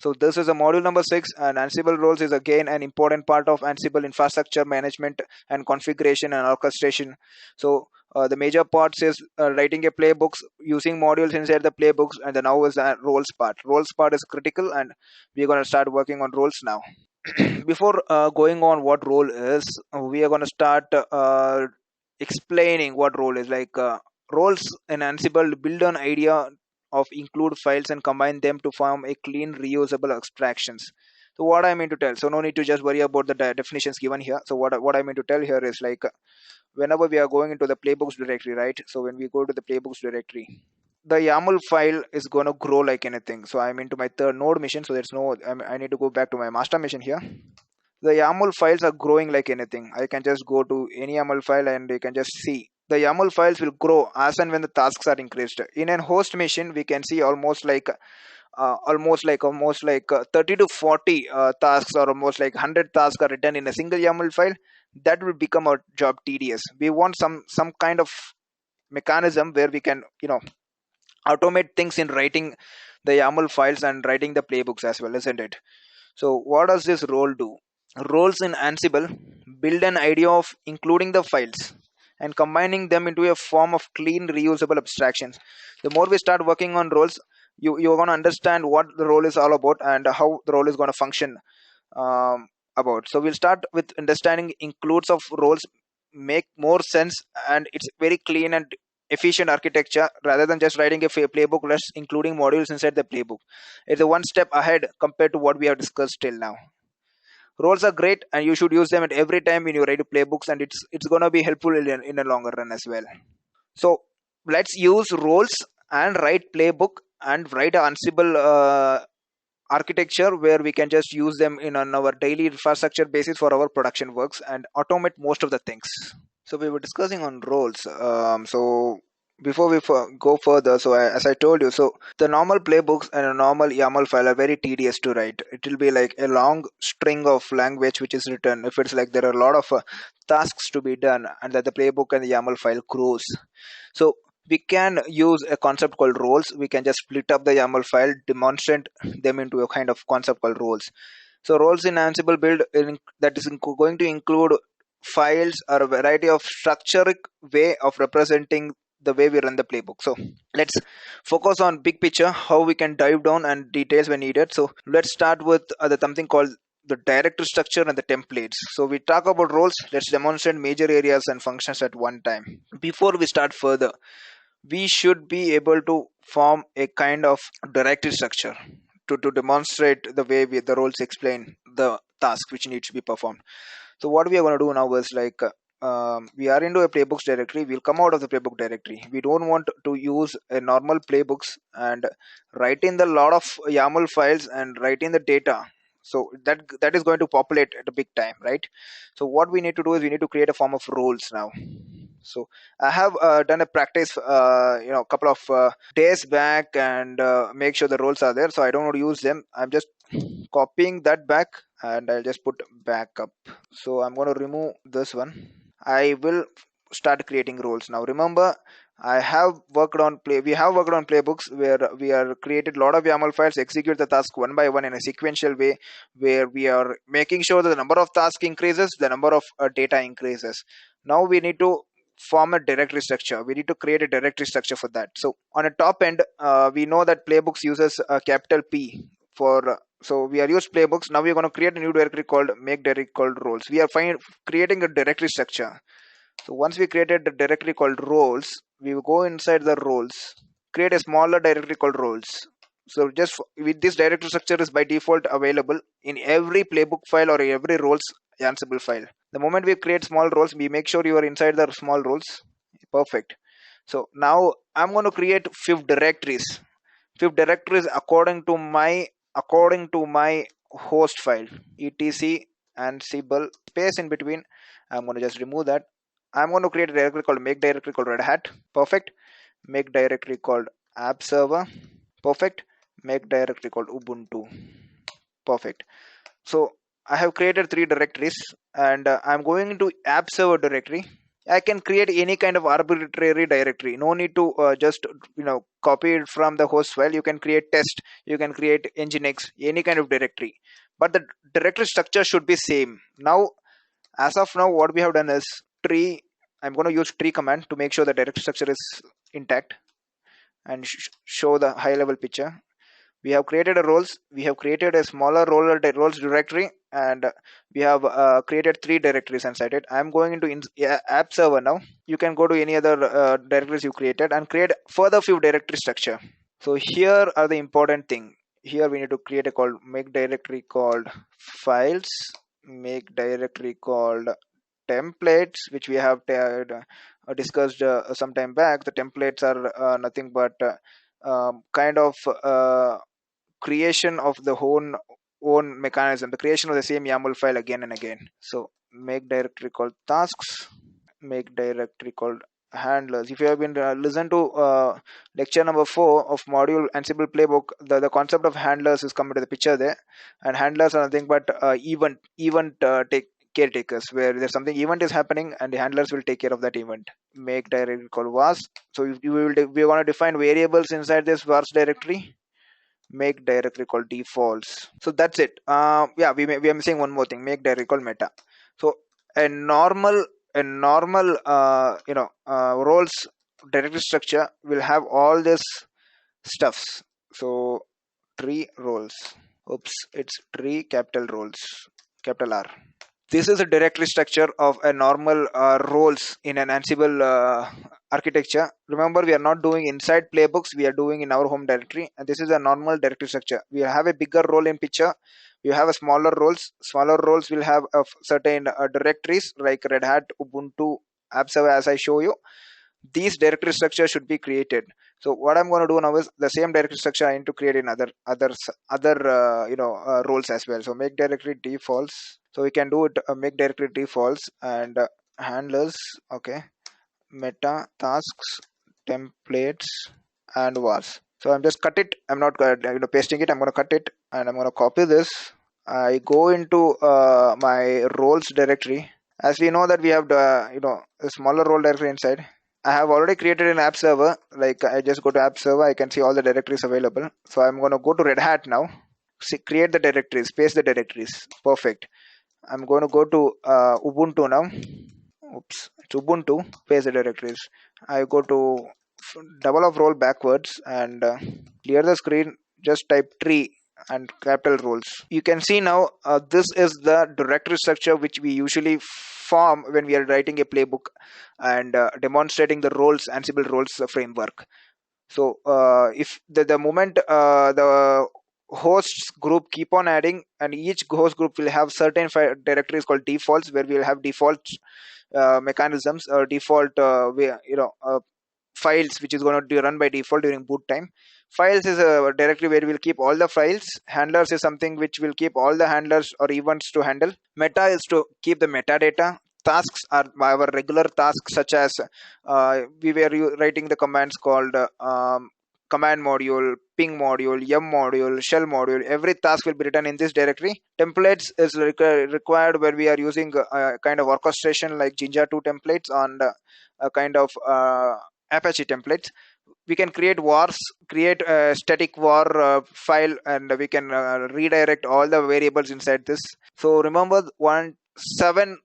So this is a module number 6, and Ansible roles is again an important part of Ansible infrastructure management and configuration and orchestration. So the major parts is writing a playbooks, using modules inside the playbooks, and then now is the roles part. Roles part is critical, and we're going to start working on roles now. Before going on what role is, we are going to start explaining what role is. Roles in Ansible build an idea of include files and combine them to form a clean reusable abstractions. So what I mean to tell, so no need to just worry about the definitions given here. So what I mean to tell here is whenever we are going into the playbooks directory, right? So when we go to the playbooks directory, the YAML file is going to grow like anything. So I'm into my third node mission, so there's no I need to go back to my master mission here. The YAML files are growing like anything. I can just go to any YAML file and you can just see the YAML files will grow as and when the tasks are increased. In a host machine, we can see almost like 30 to 40 tasks, or almost like 100 tasks are written in a single YAML file. That will become our job tedious. We want some kind of mechanism where we can automate things in writing the YAML files and writing the playbooks as well, isn't it? So what does this role do? Roles in Ansible build an idea of including the files and combining them into a form of clean reusable abstractions. The more we start working on roles, you're going to understand what the role is all about and how the role is going to function about. So we'll start with understanding includes of roles make more sense, and it's very clean and efficient architecture rather than just writing a playbook, less including modules inside the playbook. It's a one step ahead compared to what we have discussed till now. Roles are great, and you should use them at every time when you write playbooks, and it's going to be helpful in a longer run as well. So let's use roles and write playbook and write an Ansible architecture where we can just use them in on our daily infrastructure basis for our production works and automate most of the things. So we were discussing on roles. So before we go further, so as I told you, so the normal playbooks and a normal YAML file are very tedious to write. It will be like a long string of language which is written. If it's like there are a lot of tasks to be done, and that the playbook and the YAML file grows. So we can use a concept called roles. We can just split up the YAML file, demonstrate them into a kind of concept called roles. So roles in Ansible build that is going to include files or a variety of structured way of representing the way we run the playbook. So let's focus on big picture, how we can dive down and details when needed. So let's start with the something called the directory structure and the templates. So we talk about roles. Let's demonstrate major areas and functions at one time. Before we start further, we should be able to form a kind of directory structure to demonstrate the way the roles explain the task which needs to be performed. So what we are going to do now is we are into a playbooks directory. We'll come out of the playbook directory. We don't want to use a normal playbooks and write in the lot of YAML files and write in the data. So that is going to populate at a big time, right? So what we need to do is we need to create a form of roles now. So I have done a practice a couple of days back, and make sure the roles are there. So I don't want to use them. I'm just copying that back, and I'll just put backup. So I'm going to remove this one. I will start creating roles now. Remember, we have worked on playbooks where we are created a lot of YAML files, execute the task one by one in a sequential way, where we are making sure that the number of tasks increases, the number of data increases. Now we need to form a directory structure. We need to create a directory structure for that. So on a top end, we know that playbooks uses a capital P for so we are used playbooks. Now we're going to create a new directory called make directory called roles. We are creating a directory structure. So once we created the directory called roles, we will go inside the roles, create a smaller directory called roles. So just with this directory structure is by default available in every playbook file or every roles Ansible file. The moment we create small roles, we make sure you are inside the small roles. Perfect. So now I'm going to create 5 directories. 5 directories according to my host file, etc Ansible space in between. I'm going to just remove that. I'm going to create a directory called make directory called Red Hat. Perfect. Make directory called app server. Perfect. Make directory called Ubuntu. Perfect. So I have created 3 directories, and I'm going into app server directory. I can create any kind of arbitrary directory. No need to just copy it from the host file. You can create test, you can create nginx, any kind of directory, but the directory structure should be same. Now, as of now, what we have done is tree. I'm going to use tree command to make sure the directory structure is intact and show the high level picture. We have created a roles, we have created a smaller roles directory, and we have created 3 directories inside it. I'm going into app server now. You can go to any other directories you created and create further few directory structure. So here are the important thing. Here we need to create a called make directory called files, make directory called templates, which we have discussed some time back. The templates are nothing but kind of creation of the own mechanism, the creation of the same YAML file again and again. So make directory called tasks, make directory called handlers. If you have been listen to lecture number 4 of module Ansible Playbook, the concept of handlers is coming to the picture there. And handlers are nothing but event take caretakers, where there's something event is happening and the handlers will take care of that event. Make directory called was. So we're going to define variables inside this was directory. Make directory called defaults. So that's it. Yeah, we are missing one more thing. Make directory called meta. So a normal roles directory structure will have all this stuffs. So tree roles. Oops, it's tree capital roles, capital R. This is a directory structure of a normal roles in an Ansible architecture. Remember, we are not doing inside playbooks, we are doing in our home directory, and this is a normal directory structure. We have a bigger role in picture, you have a smaller roles. Smaller roles will have certain directories like Red Hat, Ubuntu, app server, as I show you. These directory structures should be created. So what I'm going to do now is the same directory structure I need to create in other roles as well. So make directory defaults. So we can do it make directory defaults and handlers. Okay, meta tasks, templates, and was. So I'm just cut it. I'm not pasting it. I'm going to cut it and I'm going to copy this. I go into my roles directory. As we know that we have the a smaller role directory inside. I have already created an app server. Like I just go to app server, I can see all the directories available. So I'm going to go to Red Hat now. Create the directories, paste the directories. Perfect. I'm going to go to Ubuntu now. Oops, it's Ubuntu. Paste the directories. I go to double of role backwards and clear the screen. Just type tree and capital roles. You can see now this is the directory structure which we usually form when we are writing a playbook and demonstrating the roles, Ansible roles framework. So if the moment the hosts group keep on adding, and each host group will have certain directories called defaults, where we will have default mechanisms or default files which is going to be run by default during boot time. Files is a directory where we'll keep all the files. Handlers is something which will keep all the handlers or events to handle. Meta is to keep the metadata. Tasks are our regular tasks, such as we were writing the commands called command module, ping module, yum module, shell module. Every task will be written in this directory. Templates is required where we are using a kind of orchestration like Jinja 2 templates and a kind of Apache templates. We can create wars, create a static war file, and we can redirect all the variables inside this. So remember, 7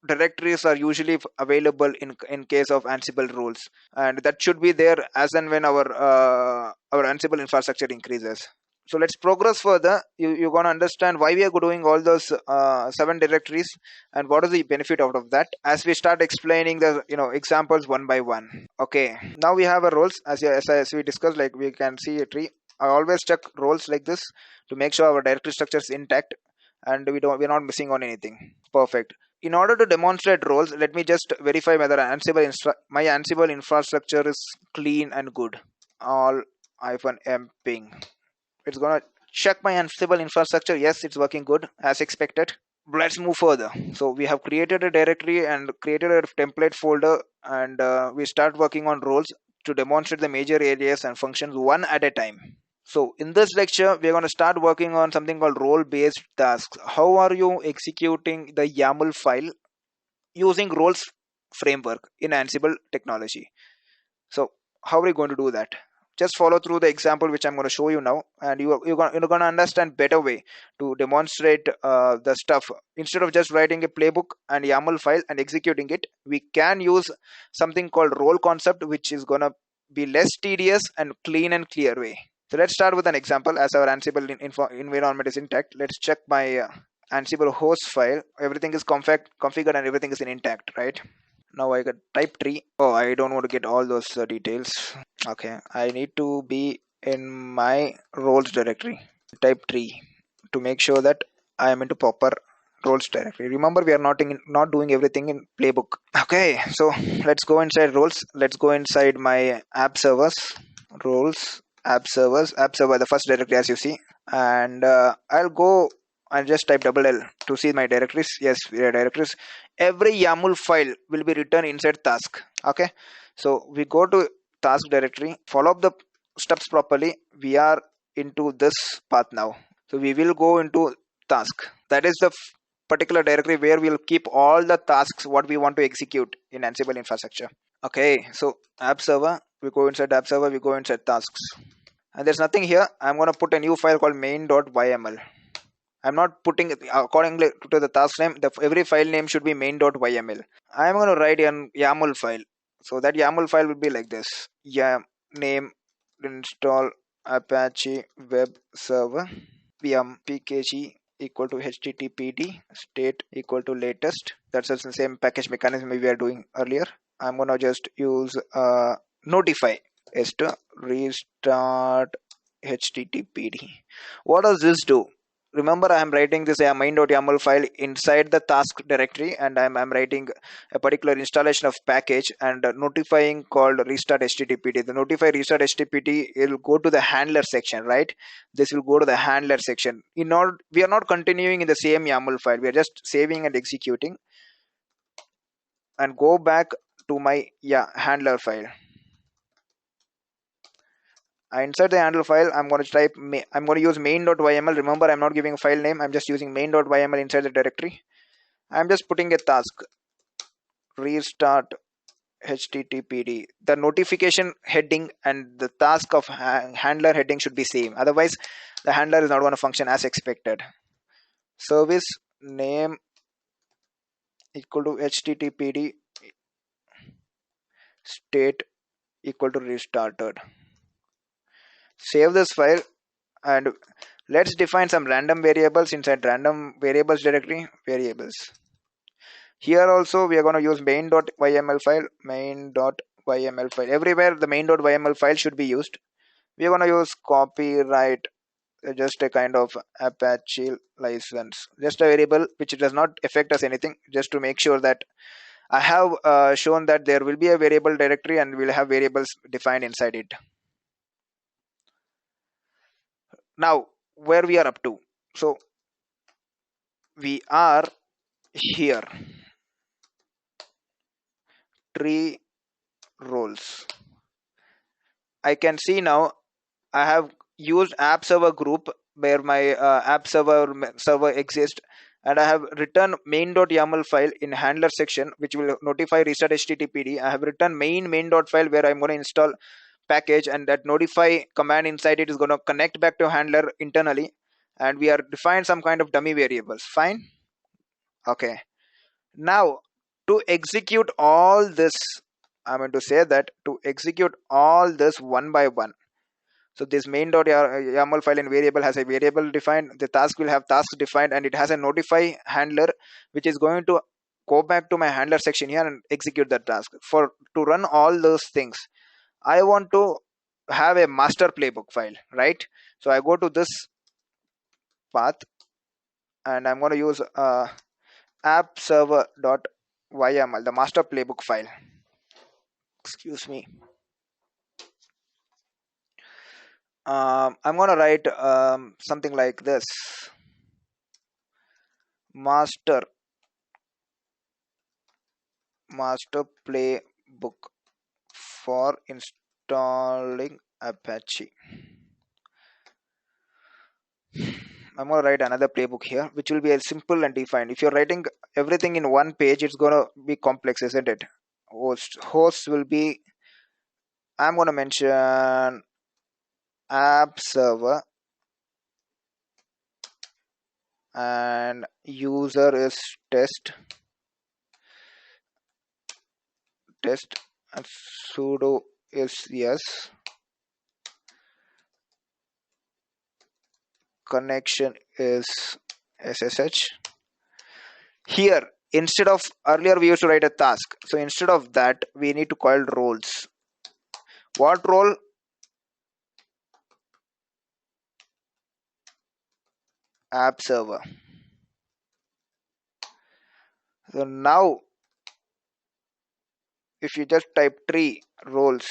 directories are usually available in case of Ansible rules, and that should be there as and when our Ansible infrastructure increases. So let's progress further. You're going to understand why we are doing all those 7 directories and what is the benefit out of that as we start explaining the examples one by one. Okay, now we have a roles as we discussed. Like we can see a tree. I always check roles like this to make sure our directory structure is intact and we're not missing on anything. Perfect. In order to demonstrate roles, let me just verify whether my Ansible infrastructure is clean and good. All -m ping. It's gonna check my Ansible infrastructure. Yes, it's working good as expected. Let's move further. So we have created a directory and created a template folder, and we start working on roles to demonstrate the major areas and functions one at a time. So in this lecture, we're going to start working on something called role-based tasks. How are you executing the YAML file using roles framework in Ansible technology. So how are we going to do that? Just follow through the example which I'm going to show you now, and you're going to understand better way to demonstrate the stuff. Instead of just writing a playbook and YAML file and executing it, we can use something called role concept, which is going to be less tedious and clean and clear way. So let's start with an example. As our Ansible environment is intact, let's check my Ansible host file. Everything is configured and everything is in intact, right? Now I got type tree. Oh, I don't want to get all those details. Okay, I need to be in my roles directory. Type tree to make sure that I am into proper roles directory. Remember, we are not doing everything in playbook. Okay, so let's go inside roles. Let's go inside my app servers, roles, app server, the first directory as you see, and I'll go and just type double L to see my directories. Yes, we are directories. Every YAML file will be written inside task. Okay, so we go to task directory, follow up the steps properly. We are into this path now. So we will go into task. That is the particular directory where we'll keep all the tasks what we want to execute in Ansible infrastructure. Okay, so app server, we go inside app server, we go inside tasks. And there's nothing here. I'm going to put a new file called main.yml. I'm not putting according to the task name. Every file name should be main.yml. I'm going to write a YAML file. So that YAML file will be like this. Name install Apache web server vm pkg equal to httpd state equal to latest. That's the same package mechanism we were doing earlier. I'm going to just use notify is to restart httpd. What does this do? Remember, I am writing this main.yaml file inside the task directory, and I'm writing a particular installation of package and notifying called restart httpd. The notify restart httpd will go to the handler section, right? This will go to the handler section. We are not continuing in the same YAML file. We are just saving and executing, and go back to my handler file. Inside the handle file, I'm going to type I'm going to use main.yml. Remember, I'm not giving a file name. I'm just using main.yml inside the directory. I'm just putting a task restart httpd. The notification heading and the task of handler heading should be same. Otherwise, the handler is not going to function as expected. Service name equal to httpd state equal to restarted. Save this file, and let's define some random variables inside random variables directory. Variables. Here also we are going to use main.yml file. Everywhere the main.yml file should be used. We are going to use copyright, just a kind of Apache license, just a variable which does not affect us anything, just to make sure that I have shown that there will be a variable directory and we'll have variables defined inside it. Now, where we are up to. So we are here, tree roles. I can see now I have used app server group where my app server exists, and I have written main.yaml file in handler section which will notify restart httpd. I have written main.file where I'm going to install package, and that notify command inside it is going to connect back to handler internally, and we are defined some kind of dummy variables. Fine. Okay, now to execute all this, I'm going to say that to execute all this one by one. So this main.yaml file and variable has a variable defined. The task will have tasks defined, and it has a notify handler which is going to go back to my handler section here and execute that task. To run all those things, I want to have a master playbook file, right? So I go to this path, and I'm going to use app server.yml, the master playbook file. Excuse me. I'm going to write something like this: master playbook for installing Apache. I'm going to write another playbook here, which will be a simple and defined. If you're writing everything in one page, it's going to be complex, isn't it? Host will be, I'm going to mention app server, and user is test, and sudo is yes, connection is ssh. Here, instead of earlier we used to write a task, so instead of that we need to call roles. What role? App server. So now if you just type tree roles,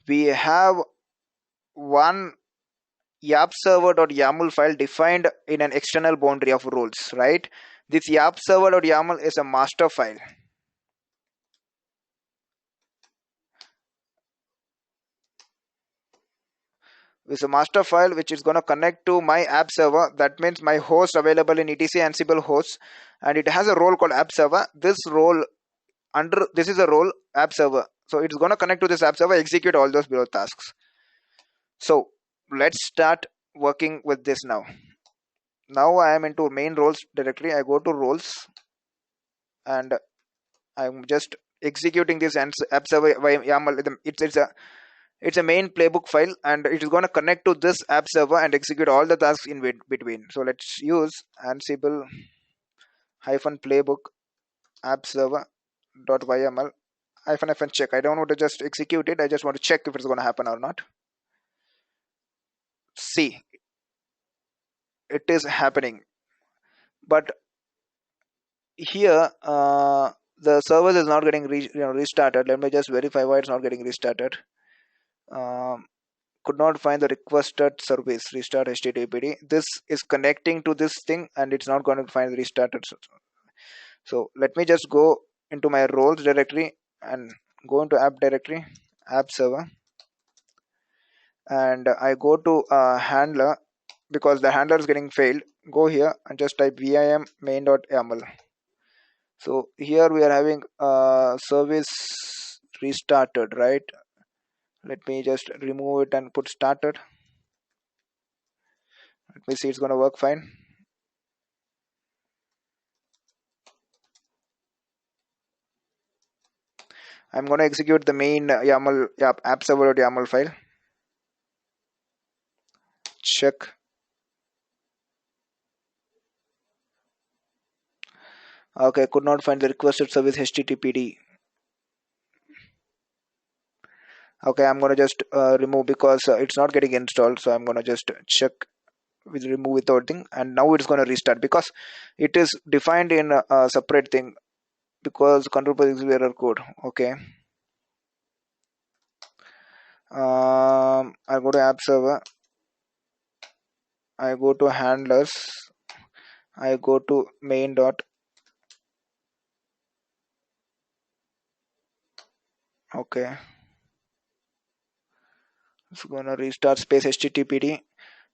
we have one yap server.yaml file defined in an external boundary of roles, right? This yap server.yaml is a master file. It's a master file which is going to connect to my app server. That means my host available in etc ansible hosts, and it has a role called app server. This role this is a role app server, so it's going to connect to this app server, execute all those below tasks. So let's start working with this now. Now I am into main roles directory. I go to roles and I'm just executing this app server by YAML. It's a main playbook file, and it is going to connect to this app server and execute all the tasks in between. So let's use Ansible -playbook app server .yml -, check. I don't want to just execute it. I just want to check if it's going to happen or not. See, it is happening, but here the service is not getting restarted. Let me just verify why it's not getting restarted. Could not find the requested service restart httpd. This is connecting to this thing and it's not going to find the restarted. So let me just go into my roles directory and go into app directory, app server, and I go to handler, because the handler is getting failed. Go here and just type vim main.yaml. So here we are having service restarted, right? Let me just remove it and put started. Let me see, it's going to work fine. I'm going to execute the main YAML app server.yaml file. Check. Okay, could not find the requested service httpd. Okay, I'm going to just remove, because it's not getting installed. So I'm going to just check with remove without thing, and now it's going to restart because it is defined in a separate thing, because control is error code. Okay. I go to app server, I go to handlers, I go to main dot. Okay, it's gonna restart space httpd.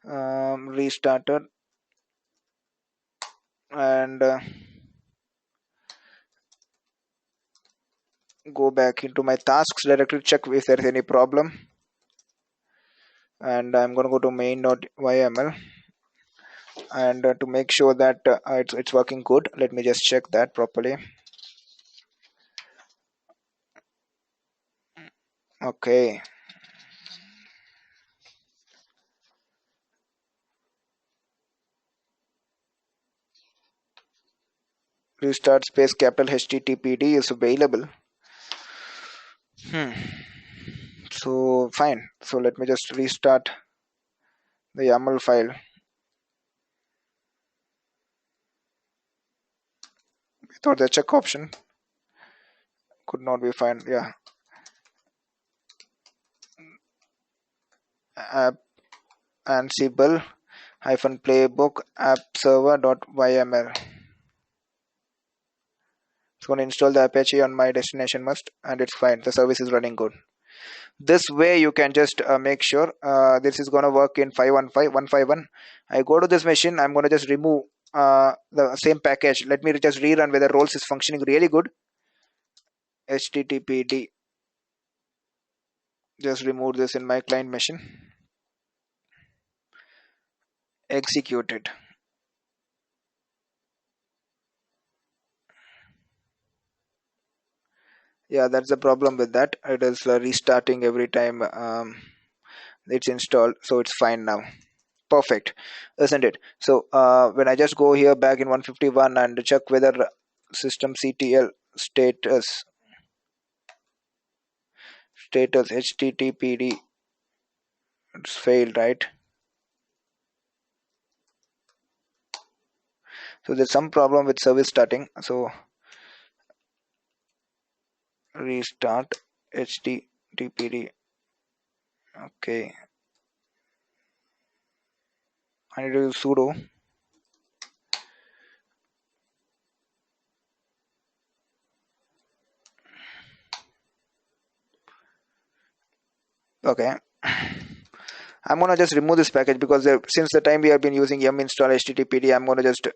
Restarted, and go back into my tasks directory, check if there is any problem, and I'm gonna go to main.yml, and to make sure that it's working good, let me just check that properly. Okay, restart space capital httpd is available. So fine, so let me just restart the YAML file without the check option. Could not be found. Yeah, app Ansible -playbook app server.yml. It's going to install the Apache on my destination must, and it's fine. The service is running good. This way you can just make sure this is going to work in 515.151. I go to this machine, I'm going to just remove the same package. Let me just rerun whether roles is functioning really good. HTTPD, just remove this in my client machine, execute it. Yeah, that's the problem with that. It is restarting every time it's installed, so it's fine now. Perfect, isn't it? So when I just go here back in 151 and check whether systemctl status httpd, it's failed, right? So there's some problem with service starting, so restart httpd. Okay, I need to use sudo. Okay, I'm gonna just remove this package because since the time we have been using yum install httpd, I'm gonna just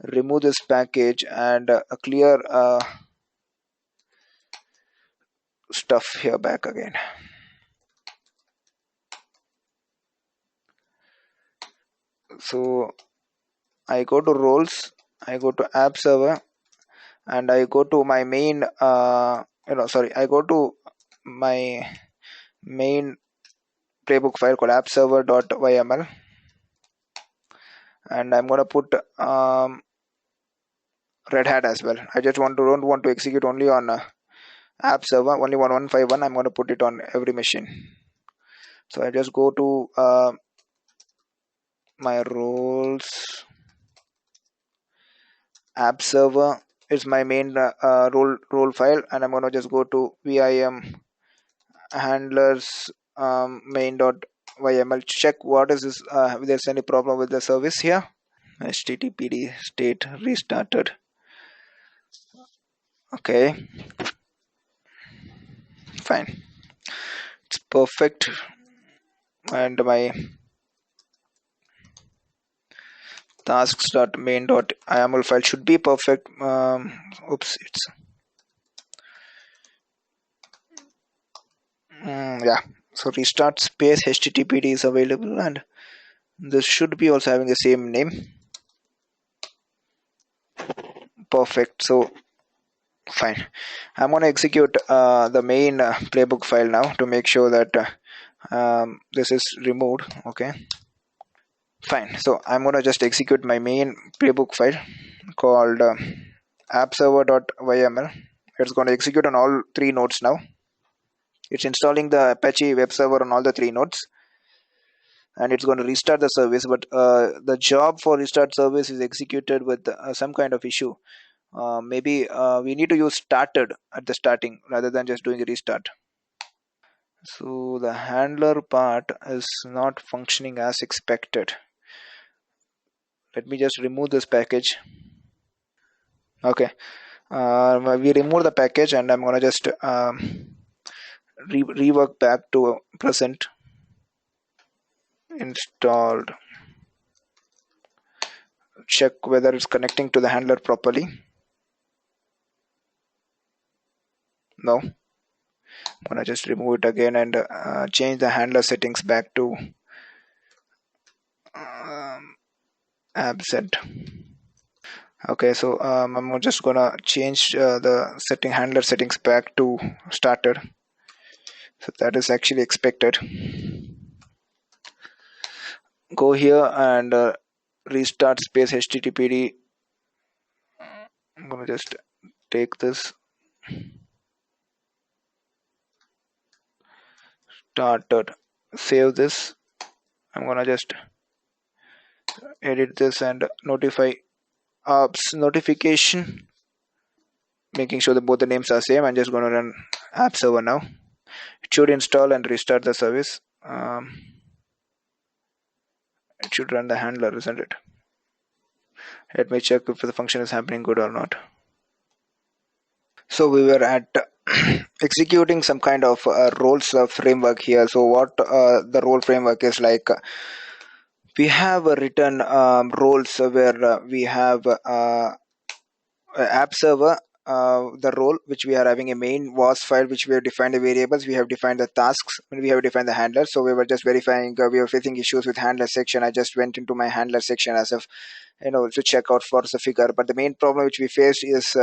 remove this package and clear stuff here back again. So I go to roles, I go to app server, and I go to my main I go to my main playbook file called appserver.yml, and I'm gonna put Red Hat as well. I just don't want to execute only on app server, only 1151. I'm going to put it on every machine. So I just go to my roles, app server is my main role file, and I'm going to just go to vim handlers main.yml. Check what is this, if there's any problem with the service here. HTTPD state restarted. Okay, fine, it's perfect, and my tasks.main.yml file should be perfect. Oops, it's yeah. So restart space httpd is available, and this should be also having the same name. Perfect. So fine, I'm going to execute the main playbook file now to make sure that this is removed. Okay, fine. So I'm going to just execute my main playbook file called appserver.yml. It's going to execute on all three nodes now. It's installing the Apache web server on all the three nodes, and it's going to restart the service. But the job for restart service is executed with some kind of issue. Maybe we need to use started at the starting rather than just doing a restart. So the handler part is not functioning as expected. Let me just remove this package. Okay, we remove the package, and I'm going to just rework back to present. Installed, check whether it's connecting to the handler properly. No, I'm gonna just remove it again and change the handler settings back to absent. Okay, so I'm just gonna change the handler settings back to started. So that is actually expected. Go here and restart space httpd. I'm gonna just take this, started, save this. I'm gonna just edit this and notify apps notification, making sure that both the names are same. I'm just going to run app server now. It should install and restart the service. It should run the handler, isn't it? Let me check if the function is happening good or not. So we were at executing some kind of roles framework here. So what the role framework is like, we have written roles where we have app server, the role which we are having a main was file which we have defined the variables, we have defined the tasks, and we have defined the handlers. So we were just verifying, we were facing issues with handler section. I just went into my handler section as of, to check out for the figure. But the main problem which we faced is,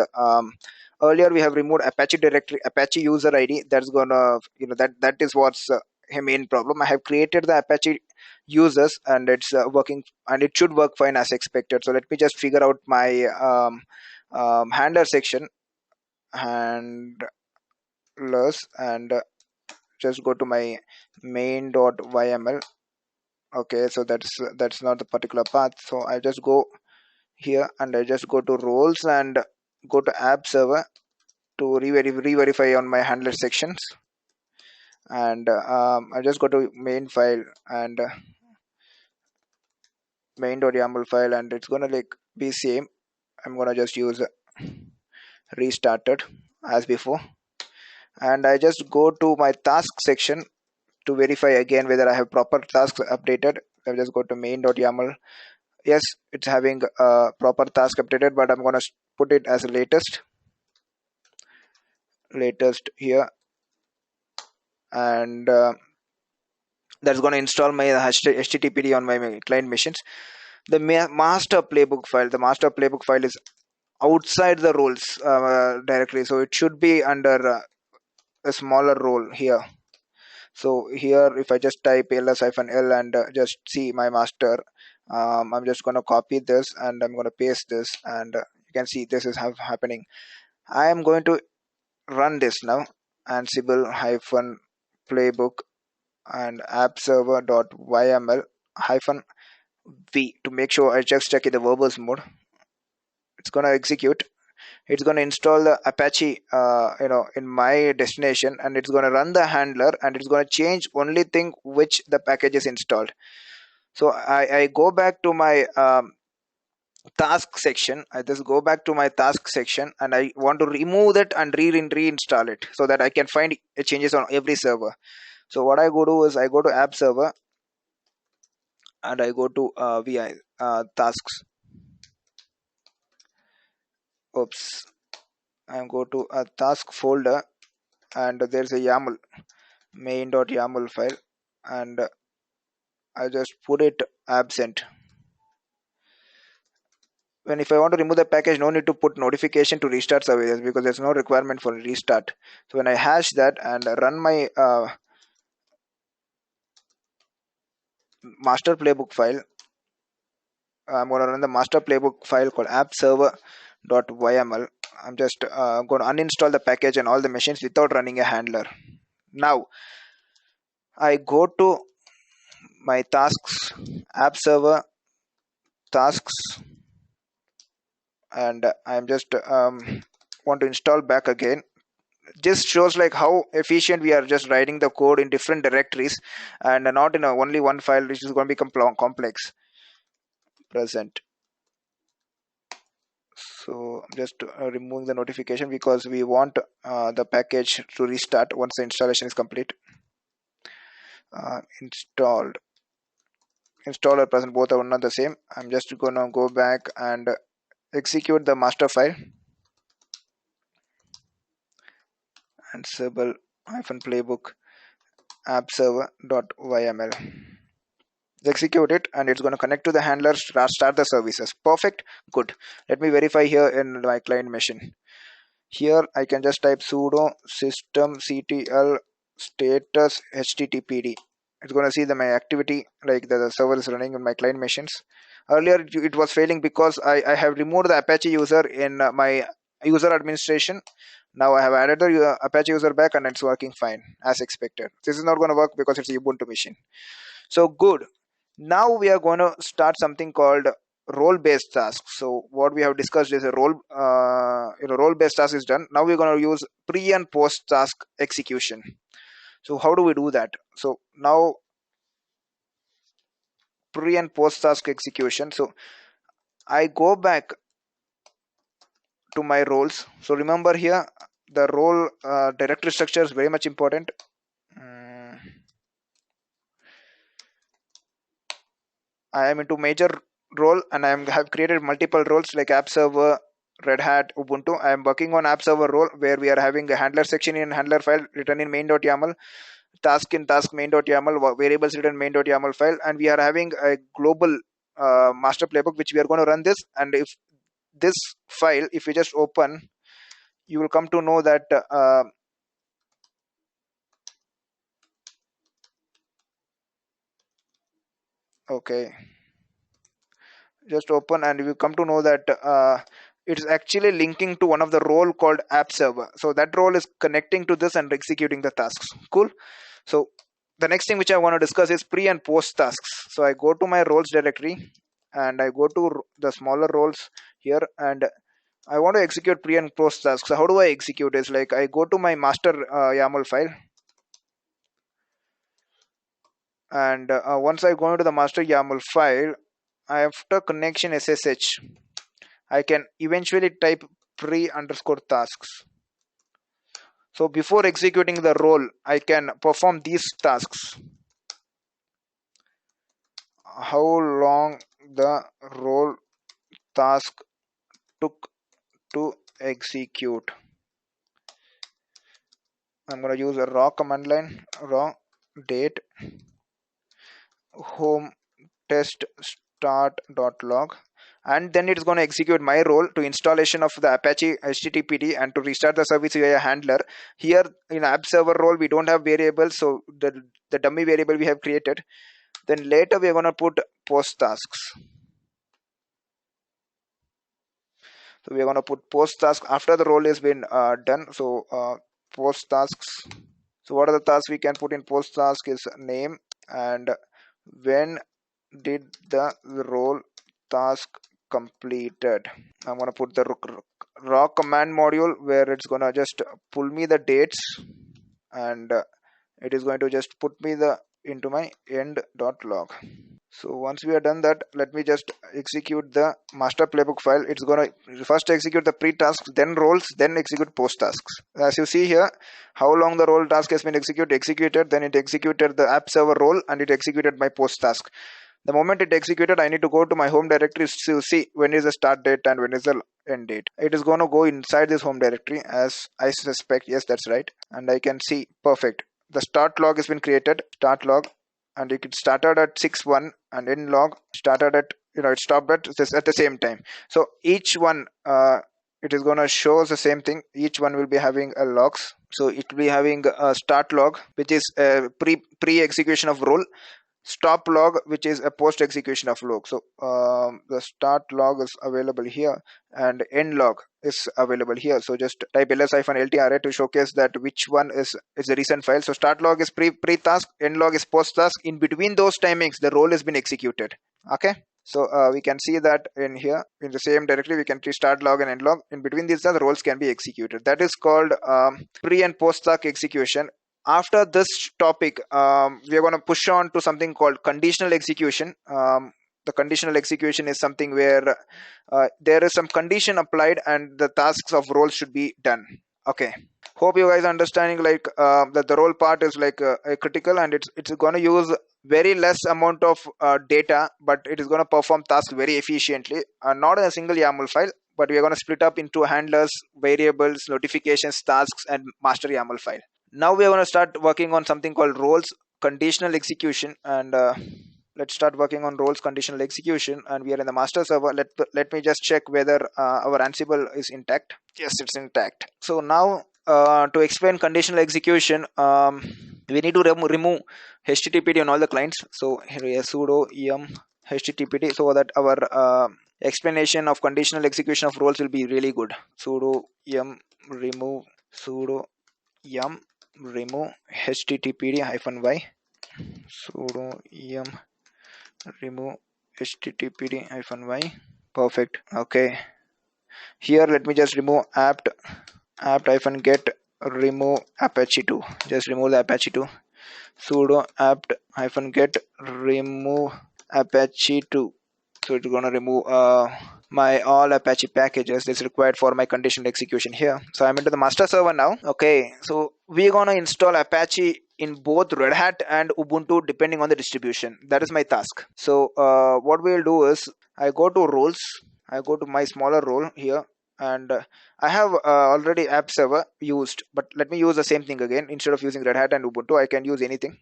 earlier we have removed Apache directory, Apache user ID. That's gonna, that is what's a main problem. I have created the Apache users, and it's working, and it should work fine as expected. So let me just figure out my handler section, handlers, and just go to my main.yml. Okay, so that's not the particular path. So I just go here, and I just go to roles and go to app server to re-verify on my handler sections. And I just go to main file, and main.yaml file, and it's gonna like be same. I'm gonna just use restarted as before, and I just go to my task section to verify again whether I have proper tasks updated. I just go to main.yaml. Yes, it's having proper task updated, but I'm gonna put it as latest here, and that's gonna install my HTTPD on my client machines. The master playbook file. The master playbook file is outside the roles directory, so it should be under a smaller role here. So here, if I just type ls-l and just see my master, I'm just going to copy this, and I'm going to paste this, and you can see this is happening. I am going to run this now. Ansible hyphen playbook and app server dot yml hyphen v to make sure I just check in the verbose mode. It's going to execute. It's going to install the Apache in my destination, and it's going to run the handler, and it's going to change only thing which the package is installed. So I go back to my task section. I just go back to my task section, and I want to remove that and reinstall it so that I can find changes on every server. So what I go do is I go to app server, and I go to vi tasks. Oops. I go to a task folder, and there's a YAML main.yaml file, and I just put it absent. When if I want to remove the package, no need to put notification to restart services because there's no requirement for restart. So when I hash that and run my master playbook file, I'm going to run the master playbook file called app server.yml. I'm just going to uninstall the package and all the machines without running a handler. Now I go to my tasks, app server tasks, and I'm just want to install back again. Just shows like how efficient we are just writing the code in different directories and not in only one file, which is going to become complex. Present. So just removing the notification because we want the package to restart once the installation is complete. Installed, installer present, both are not the same. I'm just gonna go back and execute the master file. Ansible playbook app server.yml. Execute it, and it's going to connect to the handler, start the services. Perfect. Good. Let me verify here in my client machine. Here I can just type sudo systemctl status httpd. It's going to see my activity, like the server is running in my client machines. Earlier it was failing because I have removed the Apache user in my user administration. Now I have added the Apache user back, and it's working fine as expected. This is not going to work because it's a Ubuntu machine. So good. Now we are going to start something called role based tasks. So what we have discussed is a role based task is done. Now we're going to use pre and post task execution. So how do we do that? So now pre and post task execution. So I go back to my roles. So remember here the role directory structure is very much important. Mm, I am into major role, and have created multiple roles like app server, Red Hat, Ubuntu. I am working on app server role where we are having a handler section in handler file written in main.yaml, task in task main.yaml, variables written main.yaml file, and we are having a global master playbook which we are going to run this. And if this file, if you just open, you will come to know that okay, just open and you come to know that it's actually linking to one of the role called app server. So that role is connecting to this and executing the tasks. Cool. So the next thing which I want to discuss is pre and post tasks. So I go to my roles directory and I go to the smaller roles here, and I want to execute pre and post tasks. So how do I execute? Is like I go to my master YAML file, and once I go into the master YAML file, after connection SSH, I can eventually type pre underscore tasks. So before executing the role, I can perform these tasks. How long the role task took to execute. I'm going to use a raw command line, raw date home test start.log, and then it's going to execute my role to installation of the Apache HTTPD and to restart the service via handler. Here in app server role we don't have variables, so the dummy variable we have created. Then later we are going to put post tasks. So we are going to put post task after the role has been done. So post tasks. So what are the tasks we can put in post task is name and when did the role task completed. I'm going to put the raw command module where it's going to just pull me the dates, and it is going to just put me the into my end.log. So once we are done that, let me just execute the master playbook file. It's going to first execute the pre tasks, then roles, then execute post tasks. As you see here, how long the role task has been executed, then it executed the app server role and it executed my post task. The moment it executed, I need to go to my home directory to see when is the start date and when is the end date. It is going to go inside this home directory as I suspect. Yes, that's right. And I can see perfect. The start log has been created, start log, and it started at 6:1 and end log started at, it stopped at the same time. So each one, it is going to show us the same thing. Each one will be having a logs. So it will be having a start log, which is a pre execution of role, stop log, which is a post execution of log. So the start log is available here and end log is available here. So just type ls-ltrarray to showcase that which one is the recent file. So start log is pre task, end log is post task. In between those timings the role has been executed. Okay, so we can see that in here in the same directory we can see start log and end log. In between these the roles can be executed. That is called pre and post task execution. After this topic, we are going to push on to something called conditional execution. The conditional execution is something where there is some condition applied and the tasks of roles should be done. Okay, hope you guys are understanding like that the role part is like a critical, and it's going to use very less amount of data, but it is going to perform tasks very efficiently, not in a single YAML file, but we are going to split up into handlers, variables, notifications, tasks, and master YAML file. Now we are going to start working on something called roles conditional execution, and let's start working on roles conditional execution. And we are in the master server. Let me just check whether our Ansible is intact. Yes, it's intact. So now to explain conditional execution, we need to remove HTTPD on all the clients. So here we have sudo yum HTTPD so that our explanation of conditional execution of roles will be really good. Sudo yum remove sudo yum remove httpd -y sudo yum remove httpd -y. Perfect. Okay, here let me just remove apt -get remove apache 2. Just remove the apache 2. Sudo apt -get remove apache 2. So it's gonna remove my all Apache packages is required for my conditional execution here. So I'm into the master server now. Okay, so we're gonna install Apache in both Red Hat and Ubuntu depending on the distribution. That is my task. So what we'll do is I go to roles, I go to my smaller role here, and I have already app server used, but let me use the same thing again. Instead of using Red Hat and Ubuntu, I can use anything.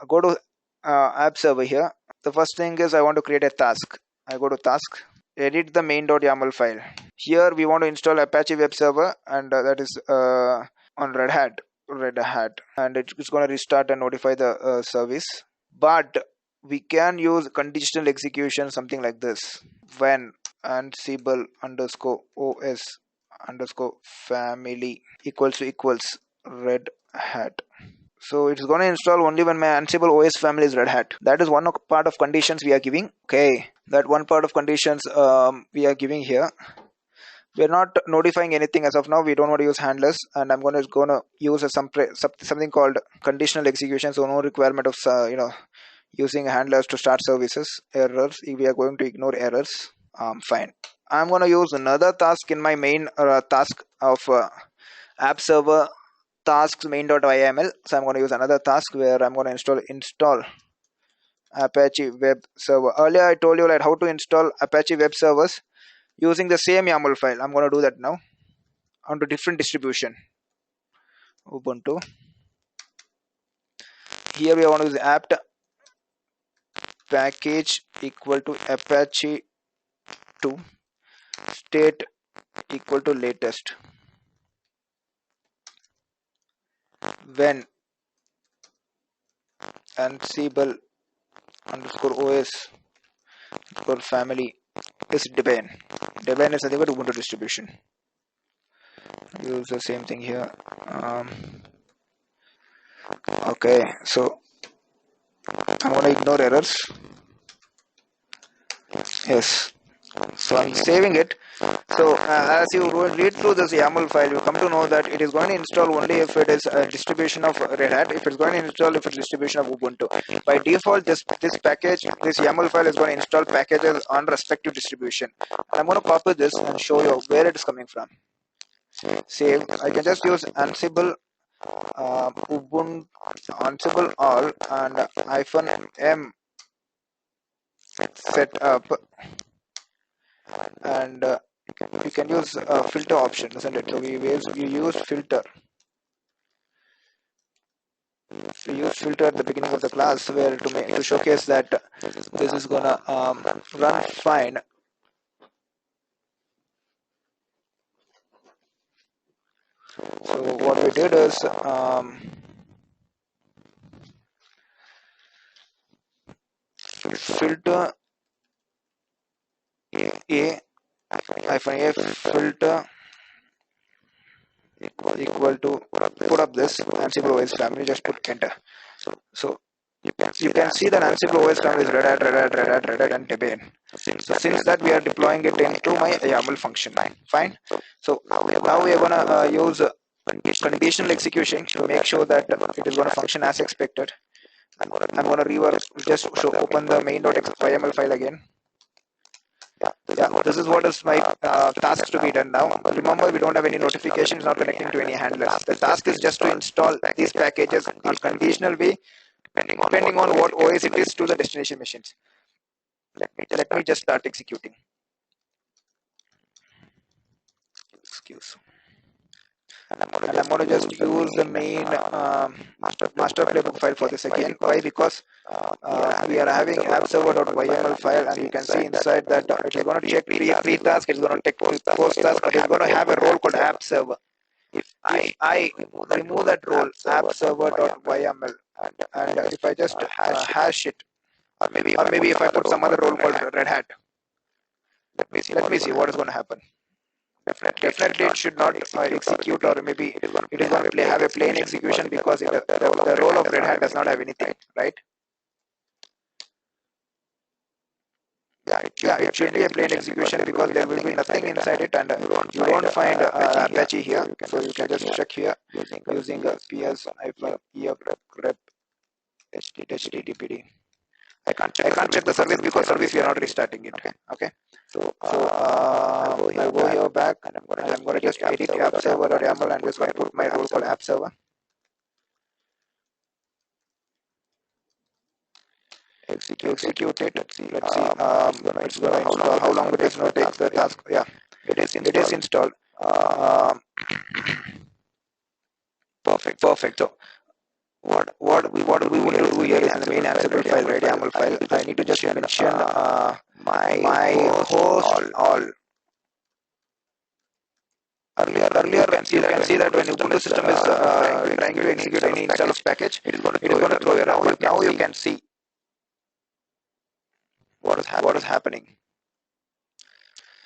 I go to app server here. The first thing is I want to create a task. I go to task, edit the main.yaml file. Here we want to install Apache web server, and that is on Red Hat, and it's going to restart and notify the service. But we can use conditional execution, something like this: when Ansible underscore os underscore family equals Red Hat. So it's going to install only when my Ansible OS family is Red Hat. That is one part of conditions we are giving. Okay, that one part of conditions we are giving here. We are not notifying anything as of now. We don't want to use handlers, and I'm going to use something called conditional execution. So no requirement of using handlers to start services. Errors, we are going to ignore errors. Fine. I'm going to use another task in my main task of app server tasks main.yml. So I'm going to use another task where I'm going to install Apache web server. Earlier I told you like how to install Apache web servers using the same YAML file. I'm going to do that now onto different distribution. Ubuntu. Here we want to use apt package equal to Apache 2 state equal to latest. When Ansible underscore OS equal family is Debian. Debian is nothing but Ubuntu distribution. Use the same thing here. Okay, so I'm going to ignore errors. Yes. So I'm saving it. So as you read through this YAML file, you come to know that it is going to install only if it is a distribution of Red Hat. If it's going to install if it's distribution of Ubuntu. By default, this package, this YAML file is going to install packages on respective distribution. I'm going to copy this and show you where it is coming from. Save. I can just use Ansible Ubuntu Ansible all and -m set up, and you can use filter option, isn't it? So we use filter. We use filter at the beginning of the class where to showcase that this is gonna run fine. So what we did is filter a filter equal to put up this Ansible OS family. Just put enter. So you can see that Ansible OS family is Red Hat, and Debian. So since that we are deploying it into my YAML function. Fine. So now we are gonna use conditional execution to make sure that it is gonna function as expected. I'm gonna reverse. Just open the main.yml file again. Yeah, this is what is my task to be done now. Remember, we don't have any notifications, not connecting to any handlers. The task is just to install these packages in conditional way, depending on what OS it is to the destination machines. Let me just start executing. Excuse. And I'm going to just use the main master playbook file for this again. Why? Because we are having appserver.yml file, and you can see inside that it is going to check pre-task, it is going to check post-task, it is going to have a role called appserver. If I remove that role, appserver.yml, and if I just hash it, or maybe if I put some other role called Red Hat, let me see what is going to happen. Definitely it should not execute, or maybe it is going to have a plain execution because the role of Red Hat does not have anything, right? Yeah, it should be a plain execution because there will be nothing inside it, and you don't find Apache here. So you can just check here using ps-ef grep httpd. I can't check the service because service we are not restarting it. Okay. So I'll go here back and I'm gonna just edit app server or YAML and just gonna put my role called app server. Execute it. Let's see. It's gonna install. How long it is gonna take the task? Yeah, it is installed. Perfect. So what we want to do here is in the main Ansible file, right? YAML file. I need to just mention my host all. Earlier, you can see that when Ubuntu system is trying to execute any install of package, it is going to throw error. Now you can see what is happening.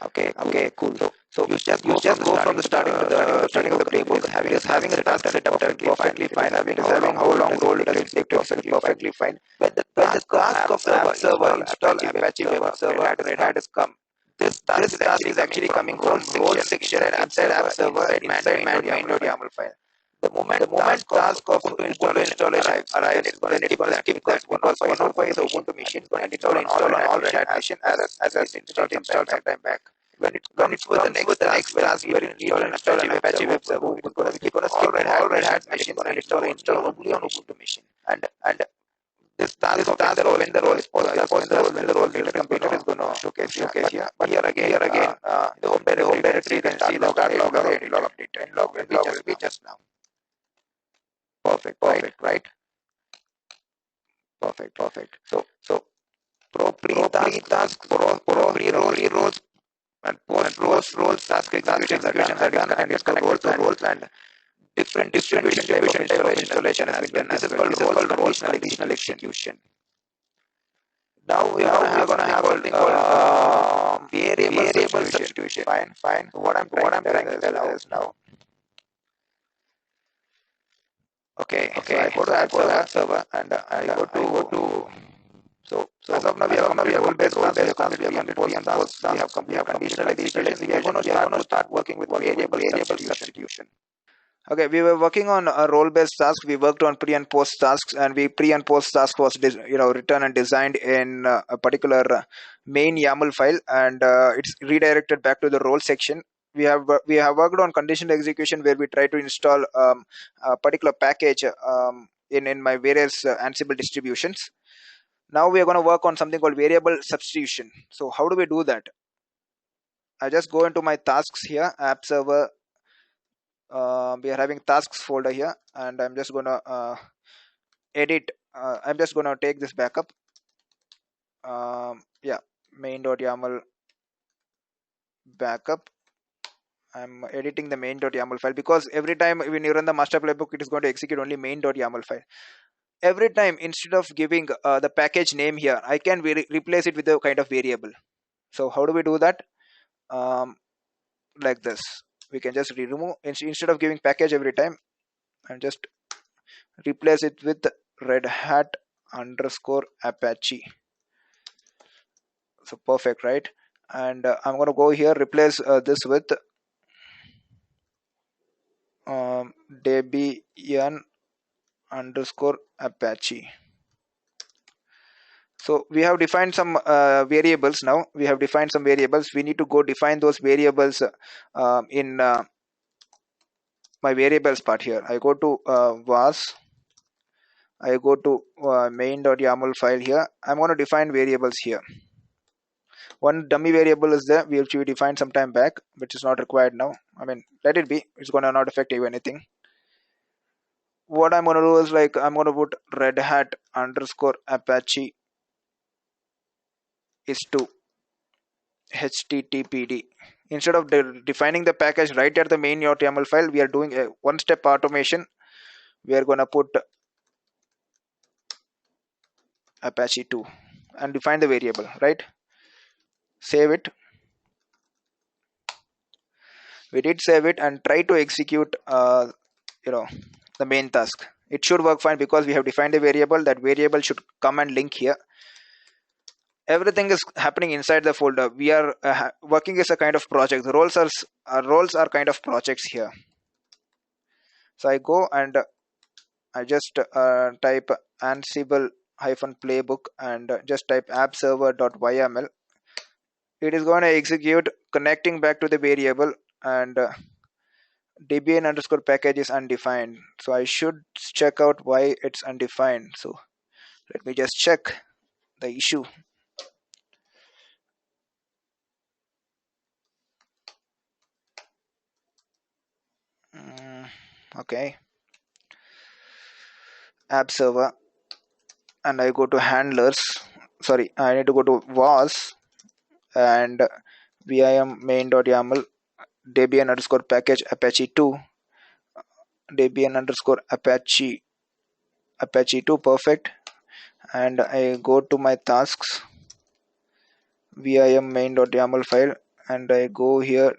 Okay, cool. So you just go from the starting to the starting of the playbook. Having a task set up perfectly fine. Having how long role does it take perfectly fine. When the task of the app server install Apache web server Red Hat has come. This task is actually coming from role section inside app server inside main.yaml file. The moment task of Ubuntu installation arrives, then it's going to skip that because 105 is the Ubuntu machine and it's going to install on all Red Hat machine as installed sometime back. When it's with the next task where you need to install an Apache web server, it's going to skip all Red Hat machines and install only on Ubuntu machine. And this task of when the role is when the role data computer is going to showcase here. But here again, the home directory, you can see the start log update and log will be just now. Perfect, right? Perfect. So pre-task roles and post roles task executions are done and it's connected to roles and different distribution type of installation has been done. This is called roles conditional execution. Now we are gonna have something called variable substitution. Fine. So what I'm trying to tell is now. Okay. So I go to app server and I go to. So as of now we have role-based task, we have completed post task, we have conditional execution. We are going to start working with variable substitution. Okay, we were working on a role-based task. We worked on pre and post tasks, and pre and post task was written and designed in a particular main YAML file, and it's redirected back to the role section. We have worked on conditional execution where we try to install a particular package in my various Ansible distributions. Now we are going to work on something called variable substitution. So how do we do that? I just go into my tasks here, app server. We are having tasks folder here, and I'm just gonna edit. I'm just gonna take this backup. Yeah, main.yaml backup. I'm editing the main.yaml file because every time when you run the master playbook, it is going to execute only main.yaml file. Every time, instead of giving the package name here, I can replace it with a kind of variable. So how do we do that? Like this. We can just remove instead of giving package every time, and just replace it with Red Hat _ Apache. So perfect, right? And I'm going to go here, replace this with Debian _ Apache. So we have defined some variables. Now we have defined some variables. We need to go define those variables in my variables part here. I go to was. I go to main.yaml file here. I'm going to define variables here. One dummy variable is there, which we defined some time back, which is not required now. I mean, let it be. It's going to not affect you anything. What I'm going to do is I'm going to put Red Hat _ Apache is to HTTPD. Instead of defining the package right at the main.yaml file, we are doing a one-step automation. We are going to put Apache 2 and define the variable, right? Save it. We did save it and try to execute the main task. It should work fine because we have defined a variable. That variable should come and link here. Everything is happening inside the folder. We are working as a kind of project. The roles are kind of projects here. So I go and I just type Ansible playbook and just type app server.yml. It is going to execute connecting back to the variable, and dbn underscore package is undefined. So I should check out why it's undefined. So let me just check the issue. Okay, app server, and I go to handlers. Sorry, I need to go to was and vim main.yaml debian underscore package apache 2 debian underscore apache 2 perfect, and I go to my tasks vim main.yaml file, and I go here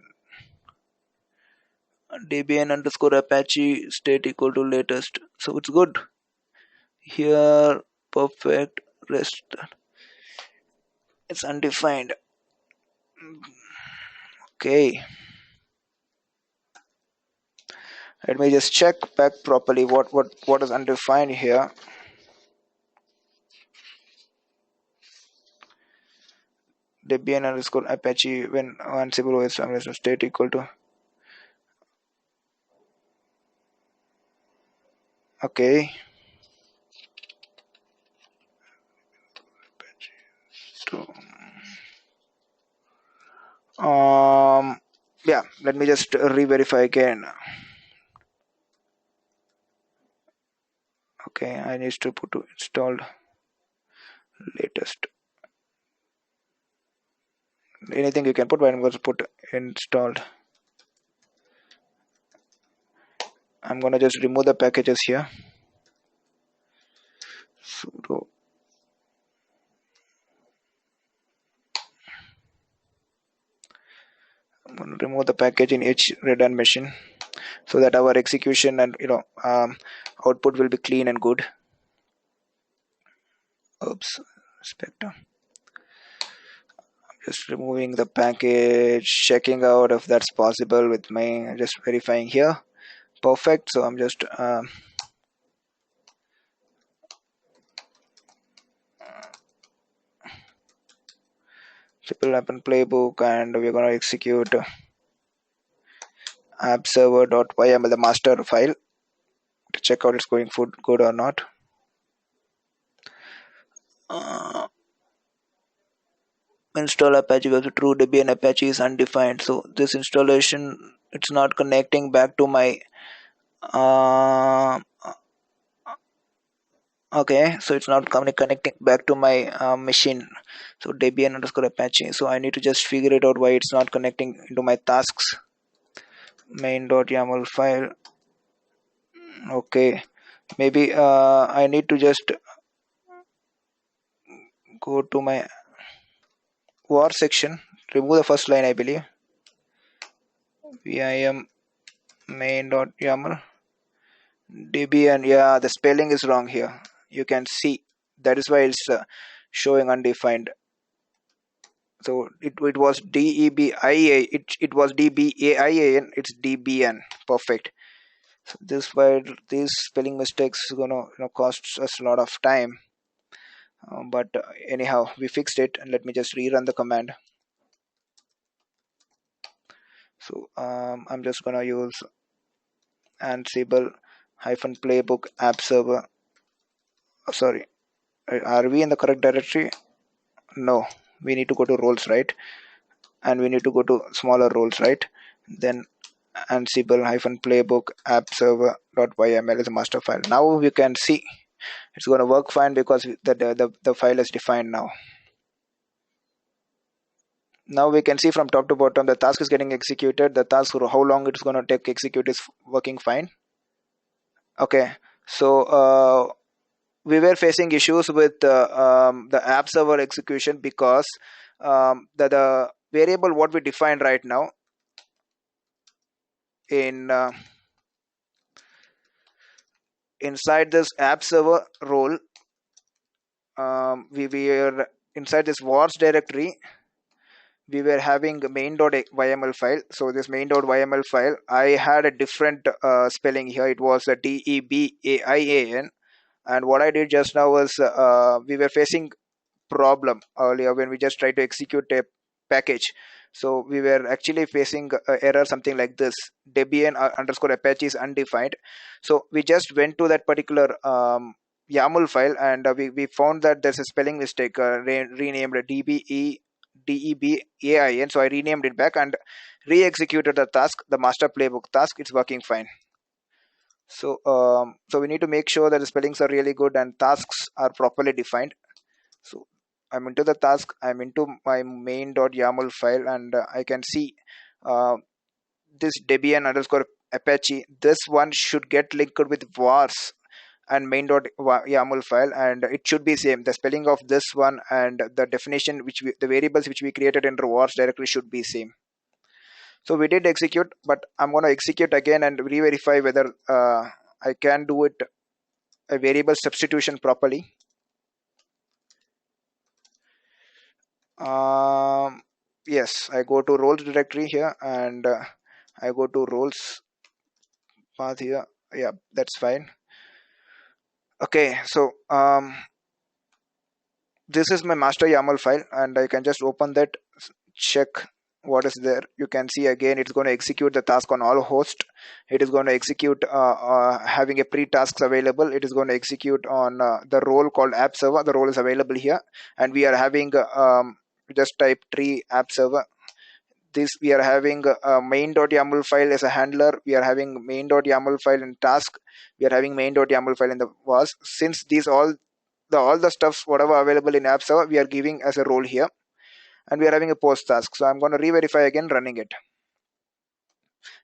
debian underscore apache state equal to latest. So it's good here, perfect. Rest it's undefined. Okay, let me just check back properly what is undefined here. Debian underscore apache when Ansible Roles state equal to. Okay, so yeah, let me just re-verify again. Okay, I need to put to installed latest. Anything you can put, but I'm going to put installed. I'm going to just remove the packages here. Sudo I'm going to remove the package in each redundant machine so that our execution and output will be clean and good. Oops, Spectre. Just removing the package, checking out if that's possible with my just verifying here. Perfect. So I'm just triple open playbook, and we're going to execute app server.yml, the master file, to check out it's going good or not. Install Apache was true, debian Apache is undefined. So this installation, it's not connecting back to my okay, so it's not connecting back to my machine. So debian underscore Apache. So I need to just figure it out why it's not connecting into my tasks. Main.yaml file. Okay, maybe I need to just go to my var section, remove the first line, I believe. Vim main.yaml debian. Yeah, the spelling is wrong here. You can see that is why it's showing undefined. So it was DEBIA, it was DBAIAN, it's DBN. Perfect. So this why these spelling mistakes is gonna cost us a lot of time. But anyhow, we fixed it, and let me just rerun the command. So I'm just gonna use Ansible -playbook app server. Sorry, are we in the correct directory? No, we need to go to roles, right? And we need to go to smaller roles, right? Then Ansible -playbook app server.yml is a master file. Now we can see it's going to work fine because the file is defined now. Now we can see from top to bottom the task is getting executed. The task, how long it's going to take execute, is working fine. Okay, so we were facing issues with the app server execution because the variable what we defined right now in inside this app server role, we were inside this wars directory. We were having main.yml file. So this main.yml file, I had a different spelling here. It was a DEBAIAN. And what I did just now was we were facing problem earlier when we just tried to execute a package. So we were actually facing error something like this: Debian underscore Apache is undefined. So we just went to that particular YAML file, and we found that there's a spelling mistake, renamed DEBAIN. So I renamed it back and re-executed the task, the master playbook task. It's working fine. So we need to make sure that the spellings are really good and tasks are properly defined. So I'm into the task, I'm into my main.yaml file, and I can see uh, this Debian underscore Apache. This one should get linked with vars and main.yaml file, and it should be same. The spelling of this one and the definition the variables which we created in the vars directory should be same. So we did execute, but I'm going to execute again and re-verify whether I can do it a variable substitution properly. Yes, I go to roles directory here, and I go to roles path here. Yeah, that's fine. Okay, so this is my master YAML file, and I can just open that, check what is there. You can see again it's going to execute the task on all hosts. It is going to execute having a pre-tasks available. It is going to execute on the role called app server. The role is available here, and we are having just type tree app server. This we are having a main.yaml file as a handler. We are having main.yaml file in task. We are having main.yaml file in the was. Since these all the stuffs whatever available in app server, we are giving as a role here, and we are having a post task. So I'm going to re-verify again running it.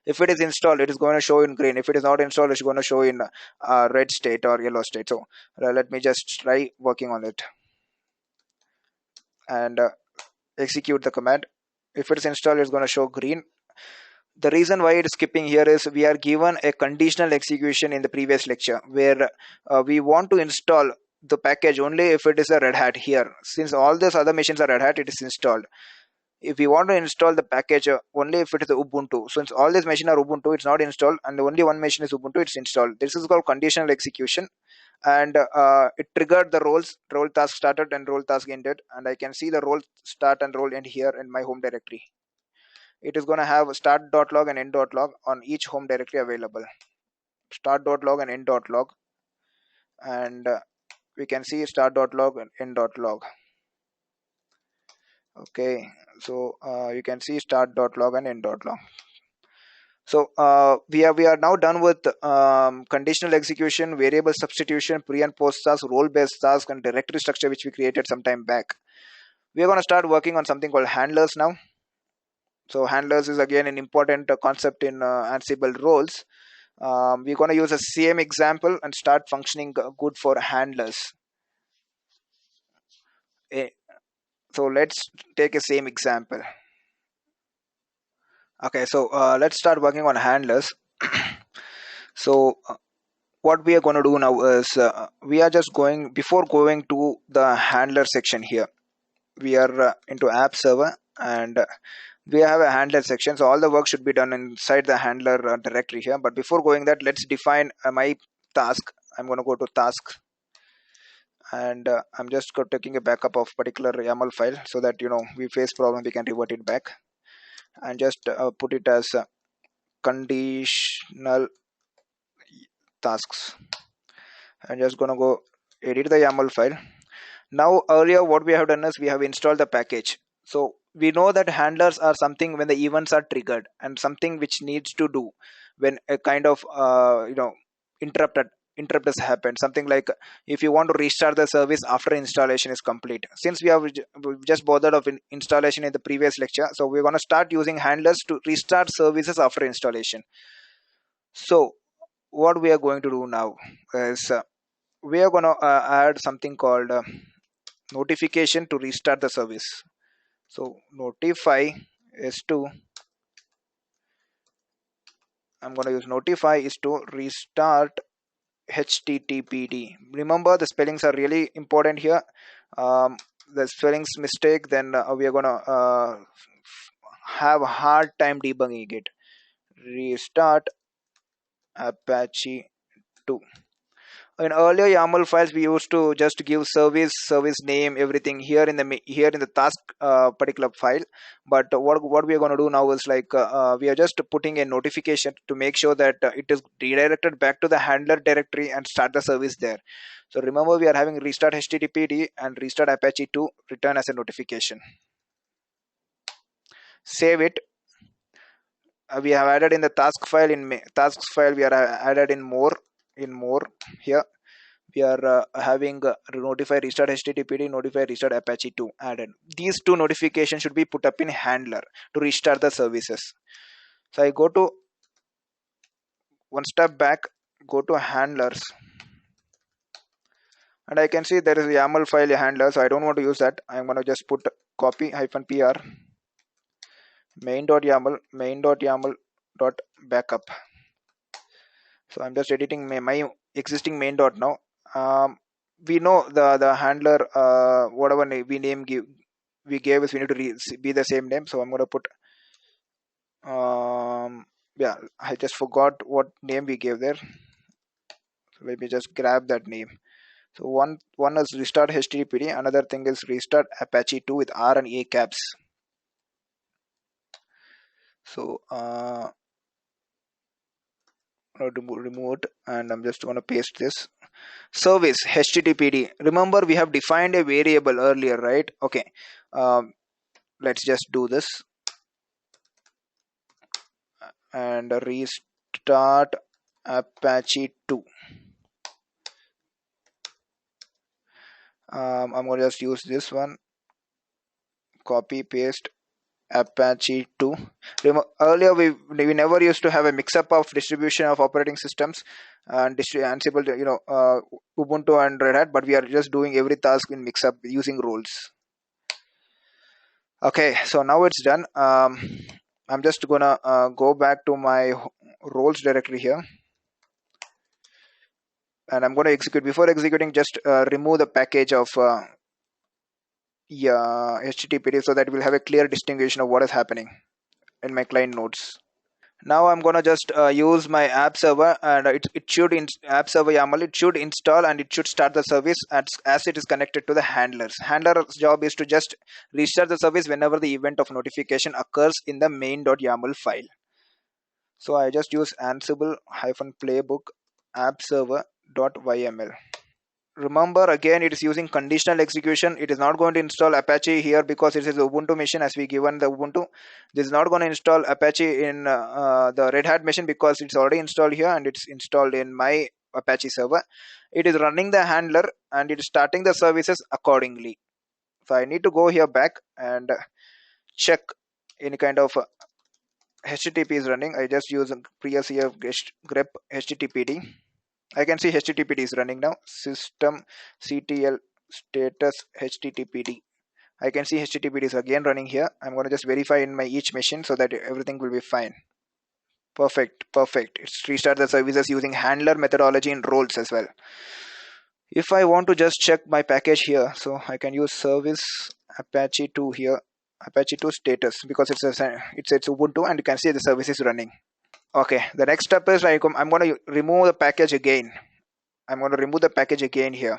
If it is installed, it is going to show in green. If it is not installed, it's going to show in red state or yellow state. So let me just try working on it and execute the command. If it is installed, it's going to show green. The reason why it is skipping here is we are given a conditional execution in the previous lecture where we want to install the package only if it is a Red Hat here. Since all these other machines are Red Hat, it is installed. If we want to install the package only if it is Ubuntu. Since all these machines are Ubuntu, it's not installed, and only one machine is Ubuntu, it's installed. This is called conditional execution, and it triggered the role task started and role task ended, and I can see the role start and role end here in my home directory. It is going to have start.log and end.log on each home directory available. Start.log and end.log, and we can see start.log and end.log. Okay, so you can see start.log and end.log. So we are now done with conditional execution, variable substitution, pre and post task, role based task, and directory structure which we created some time back. We are going to start working on something called handlers now. So handlers is again an important concept in Ansible roles. We're going to use a same example and start functioning good for handlers. Eh, so let's take a same example. Okay, so let's start working on handlers. So what we are going to do now is we are just going, before going to the handler section here, we are into app server, and we have a handler section. So all the work should be done inside the handler directory here. But before going that, let's define my task. I'm going to go to task, and I'm just taking a backup of particular YAML file so that we face problem, we can revert it back, and just put it as conditional tasks. I'm just gonna go edit the YAML file. Now earlier what we have done is we have installed the package. So we know that handlers are something when the events are triggered, and something which needs to do when a kind of interrupt has happened. Something like if you want to restart the service after installation is complete. Since we've just bothered of installation in the previous lecture, so we're going to start using handlers to restart services after installation. So what we are going to do now is we are going to add something called notification to restart the service. So notify is to, I'm going to use notify is to restart httpd. Remember, the spellings are really important here. The spellings mistake, then we are going to have a hard time debugging it. Restart Apache 2. In earlier YAML files, we used to just give service name, everything here in the here in the task particular file. But what we are going to do now is like we are just putting a notification to make sure that it is redirected back to the handler directory and start the service there. So remember, we are having restart httpd and restart apache 2 return as a notification. Save it. We have added in the task file. In tasks file, we are added in more here. We are having notify restart httpd, notify restart apache 2 added. These two notifications should be put up in handler to restart the services. So I go to one step back, go to handlers, and I can see there is a YAML file handler, so I don't want to use that. I'm going to just put copy -pr main.yaml.backup. So I'm just editing my existing main dot now. We know the handler whatever we name we gave us, we need to be the same name. So I'm going to put yeah, I just forgot what name we gave there. So let me just grab that name. So one is restart httpd, another thing is restart apache 2 with r and a caps. So remove it, and I'm just going to paste this. Service httpd, remember we have defined a variable earlier, right? Okay, let's just do this and restart apache 2. I'm going to just use this one, copy paste apache 2. Earlier we never used to have a mix-up of distribution of operating systems and Ansible, Ubuntu and Red Hat, but we are just doing every task in mix-up using roles. Okay, so now it's done. I'm just gonna go back to my roles directory here, and I'm going to execute. Before executing, just remove the package of httpd, so that we'll have a clear distinguishing of what is happening in my client nodes. Now I'm gonna just use my app server, and it should app server YAML. It should install and it should start the service as it is connected to the handlers. Handler's job is to just restart the service whenever the event of notification occurs in the main.yaml file. So I just use Ansible -playbook app server.yml. Remember, again, it is using conditional execution. It is not going to install Apache here because it is Ubuntu machine, as we given the Ubuntu. This is not going to install Apache in the Red Hat machine because it's already installed here and it's installed in my Apache server. It is running the handler and it is starting the services accordingly. So I need to go here back and check any kind of HTTP is running. I just use pre-CF grep HTTPD. I can see HTTPD is running now. System CTL status HTTPD. I can see HTTPD is again running here. I'm going to just verify in my each machine so that everything will be fine. Perfect. It's restart the services using handler methodology in roles as well. If I want to just check my package here, so I can use service Apache 2 here, Apache 2 status, because it's Ubuntu and you can see the service is running. Okay, the next step is I'm going to remove the package again. I'm going to remove the package again here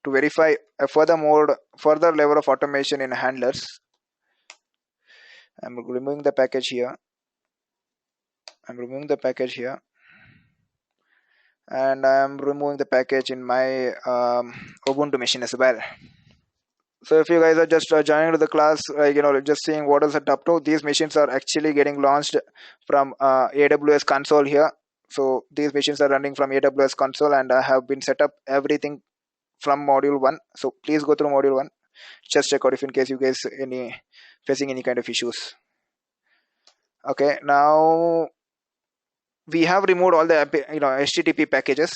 to verify a further level of automation in handlers. I'm removing the package here. And I'm removing the package in my Ubuntu machine as well. So if you guys are just joining to the class, just seeing what is it up to, these machines are actually getting launched from AWS console here. So these machines are running from AWS console, and I have been set up everything from module 1. So please go through module 1. Just check out if in case you guys facing any kind of issues. Okay, now we have removed all the HTTP packages.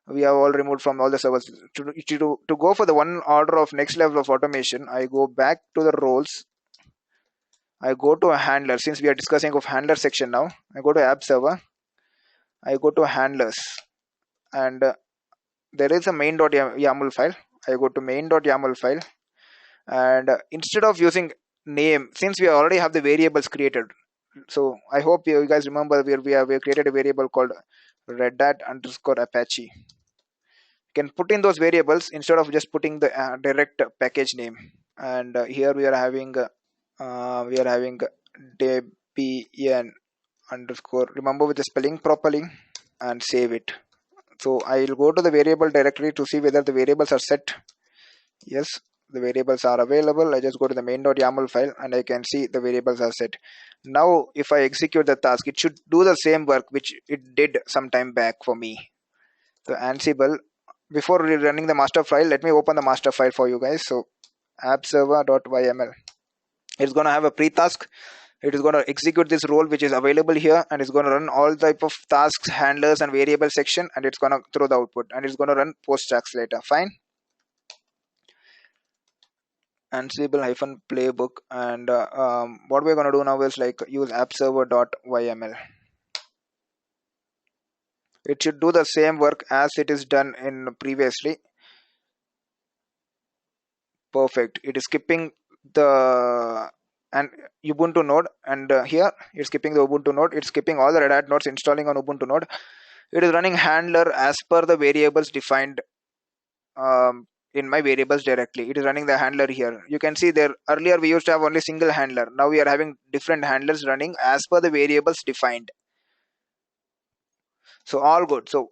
We have all removed from all the servers. To go for the one order of next level of automation, I go back to the roles. I go to a handler. Since we are discussing of handler section now, I go to app server. I go to handlers, and there is a main.yaml file. I go to main.yaml file, and instead of using name, since we already have the variables created, so I hope you guys remember we have created a variable called Red Hat _Apache. can put in those variables instead of just putting the direct package name. And here we are having debian underscore, remember with the spelling properly, and save it. So I'll go to the variable directory to see whether the variables are set. Yes, the variables are available. I just go to the main.yaml file and I can see the variables are set. Now if I execute the task, it should do the same work which it did some time back for me. So Ansible, before running the master file, let me open the master file for you guys. So appserver.yml, it's going to have a pre-task. It is going to execute this role which is available here, and it's going to run all type of tasks, handlers and variable section, and it's going to throw the output, and it's going to run post task later. Fine. Ansible -playbook, and what we're going to do now is like use appserver.yml. It should do the same work as it is done in previously. Perfect. It is skipping the and Ubuntu node, and here it's skipping the Ubuntu node. It's skipping all the Red Hat nodes, installing on Ubuntu node. It is running handler as per the variables defined in my variables directly. It is running the handler here. You can see there earlier we used to have only single handler. Now we are having different handlers running as per the variables defined. So all good. So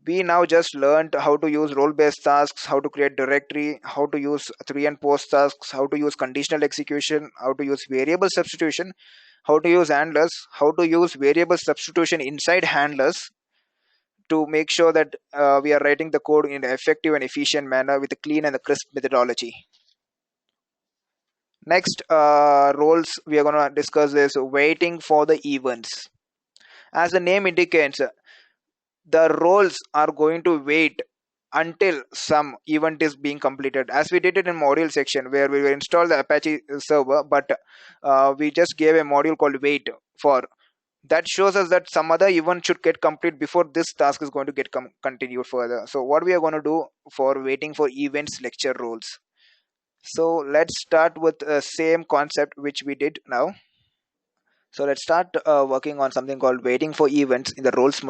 we now just learned how to use role-based tasks, how to create directory, how to use pre and post tasks, how to use conditional execution, how to use variable substitution, how to use handlers, how to use variable substitution inside handlers to make sure that we are writing the code in an effective and efficient manner with a clean and a crisp methodology. Next roles we are going to discuss is waiting for the events. As the name indicates, the roles are going to wait until some event is being completed, as we did it in module section where we will install the Apache server, but we just gave a module called wait for. That shows us that some other event should get complete before this task is going to get continued further. So what we are going to do for waiting for events lecture roles. So let's start with the same concept which we did now. So let's start working on something called waiting for events in the roles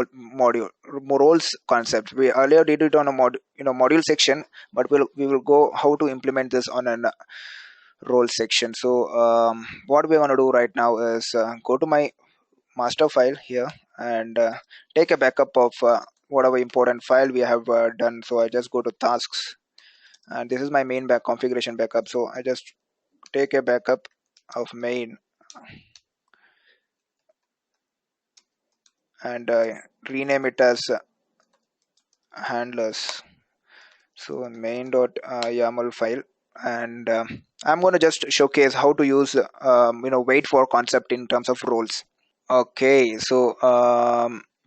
roles concept. We earlier did it on a module section, but we will go how to implement this on a role section. So what we're going to do right now is go to my master file here and take a backup of whatever important file we have done. So I just go to tasks, and this is my main configuration backup. So I just take a backup of main and rename it as handlers. So main.yaml file, and I'm going to just showcase how to use wait for concept in terms of roles. Okay, so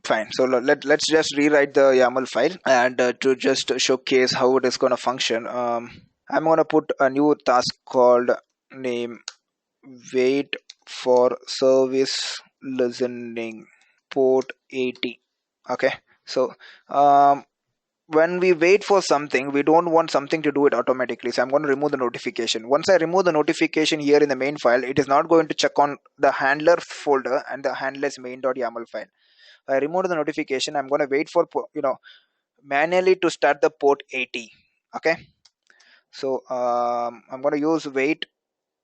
fine. So let's just rewrite the YAML file, and to just showcase how it is going to function, I'm going to put a new task called name wait for service listening port 80. Okay, so when we wait for something, we don't want something to do it automatically. So I'm going to remove the notification. Once I remove the notification here in the main file, it is not going to check on the handler folder and the handler's main.yaml file. I remove the notification. I'm going to wait for manually to start the port 80. Okay, so I'm going to use wait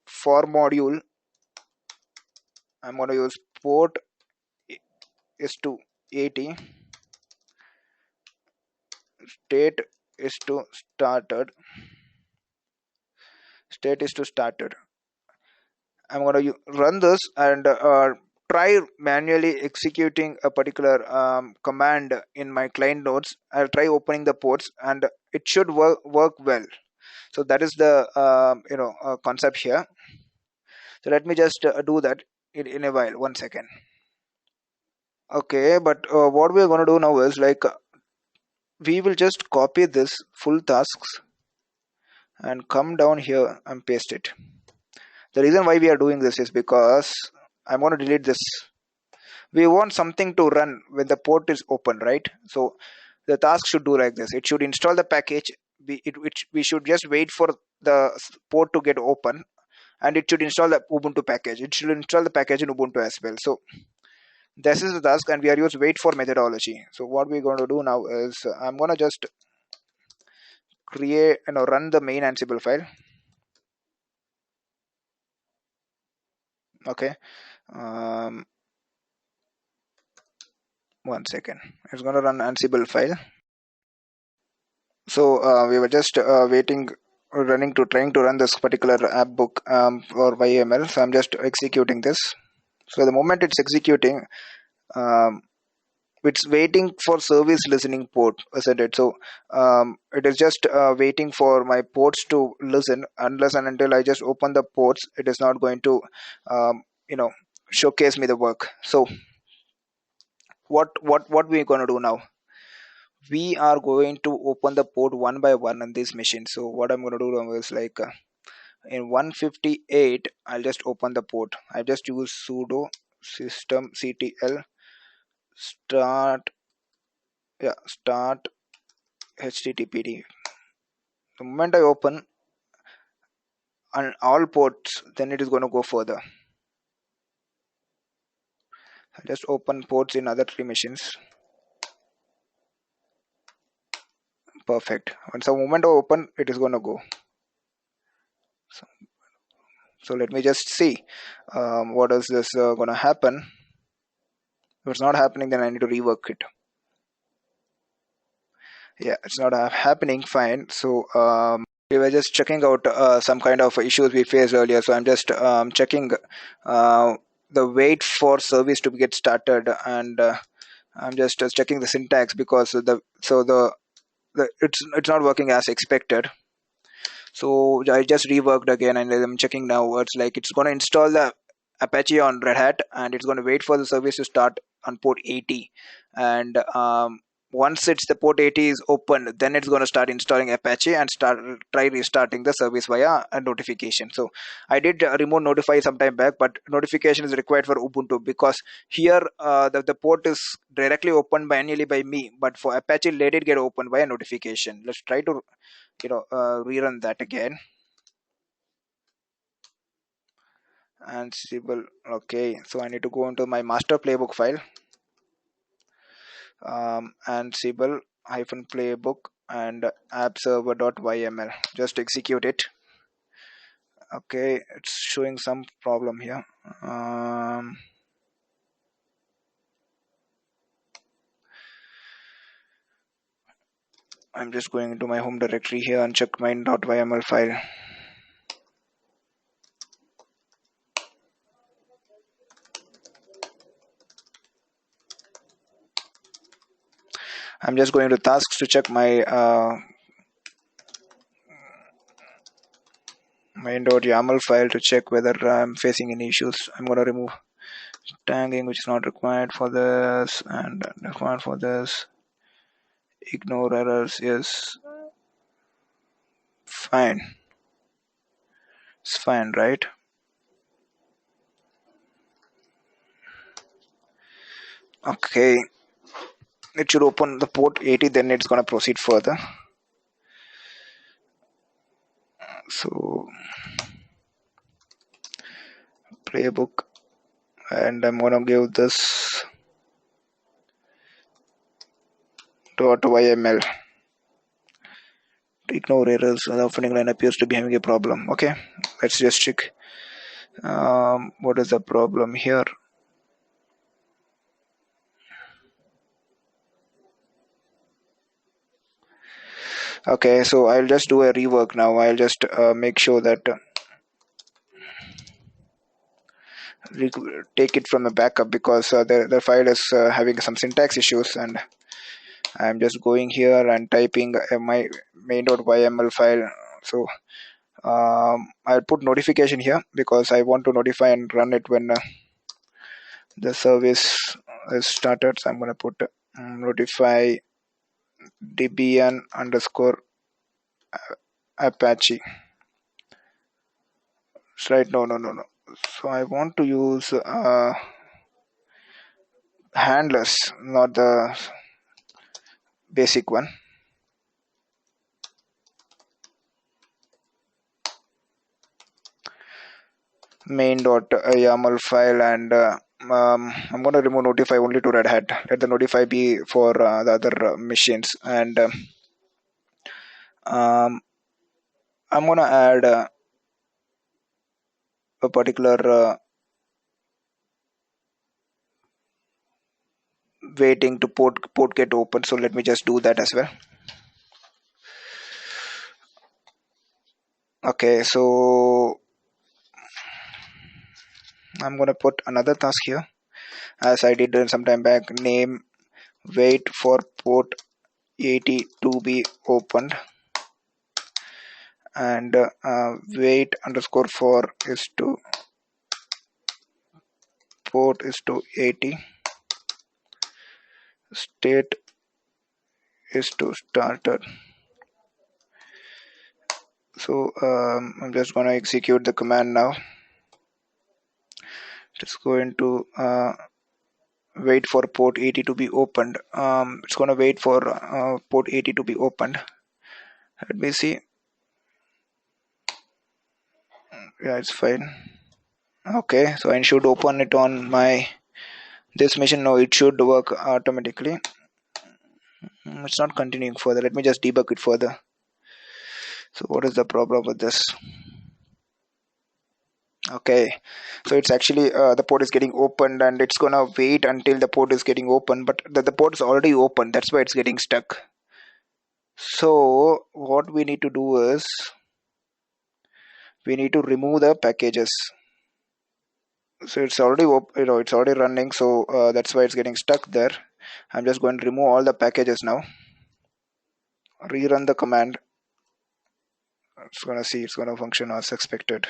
for module. I'm going to use port is to 80, state is to started, state is to started. I'm going to run this and try manually executing a particular command in my client nodes. I'll try opening the ports, and it should work well. So that is the concept here. So let me just do that in a while. 1 second. Okay, but what we're going to do now is like we will just copy this full tasks and come down here and paste it. The reason why we are doing this is because I'm going to delete this. We want something to run when the port is open, right? So the task should do like this. It should install the package. We should just wait for the port to get open, and it should install the Ubuntu package. It should install the package in Ubuntu as well. So this is the task, and we are using wait for methodology. So what we're going to do now is I'm going to just run the main Ansible file. Okay. um, 1 second. It's going to run Ansible file. So we were just trying to run this particular app book for YAML. So I'm just executing this. So the moment it's executing, um, it's waiting for service listening port, isn't it? So it is just waiting for my ports to listen. Unless and until I just open the ports, it is not going to um, you know showcase me the work. So what we're going to do now, we are going to open the port one by one on this machine. So what I'm going to do now is like in 158 I'll just open the port. I just use sudo systemctl start httpd. The moment I open on all ports, then it is going to go further. I just open ports in other 3 machines. Perfect. Once the moment I open, it is going to go. So let me just see what is this going to happen. If it's not happening, then I need to rework it. Yeah, it's not happening. Fine. So we were just checking out some kind of issues we faced earlier. So I'm just checking the wait for service to get started, and I'm just checking the syntax because it's not working as expected. So I just reworked again, and I'm checking now. It's like it's going to install the Apache on Red Hat, and it's going to wait for the service to start on port 80. And once it's the port 80 is open, then it's going to start installing Apache and try restarting the service via a notification. So I did remote notify some time back, but notification is required for Ubuntu because here the port is directly opened manually by me, but for Apache let it get opened by a notification. Let's try to rerun that again. Ansible. Okay, so I need to go into my master playbook file. Ansible -playbook and appserver.yml. Just execute it. Okay, it's showing some problem here. I'm just going into my home directory here and check my .yml file. I'm just going to tasks to check my main.yaml file to check whether I'm facing any issues. I'm going to remove tagging, which is not required for this, and required for this. Ignore errors. Yes, fine. It's fine, right? Okay, it should open the port 80, then it's gonna proceed further. So playbook, and I'm gonna give this .yml. Ignore errors. The opening line appears to be having a problem. Okay, let's just check. What is the problem here? Okay, so I'll just do a rework now. I'll just make sure that take it from a backup because the file is having some syntax issues, and I'm just going here and typing my main.yml file. So I'll put notification here because I want to notify and run it when the service is started. So I'm going to put notify debian underscore Apache. Right? No. So I want to use handlers, not the basic one. Main.yaml file, and I'm going to remove notify only to Red Hat. Let the notify be for the other machines, and I'm gonna add a particular waiting to port get open. So let me just do that as well. Okay, so I'm gonna put another task here, as I did some time back. Name wait for port 80 to be opened, and wait underscore for is to port is to 80, state is to started. So I'm just going to execute the command now. Just going to wait for port 80 to be opened. It's going to wait for port 80 to be opened. Let me see. Yeah, it's fine. Okay, so I should open it on my this machine. No, it should work automatically. It's not continuing further. Let me just debug it further. So what is the problem with this? Okay, so it's actually the port is getting opened, and it's gonna wait until the port is getting open, but the port is already open. That's why it's getting stuck. So what we need to do is we need to remove the packages. So it's already it's already running, so that's why it's getting stuck there. I'm just going to remove all the packages now. Rerun the command. It's gonna function as expected.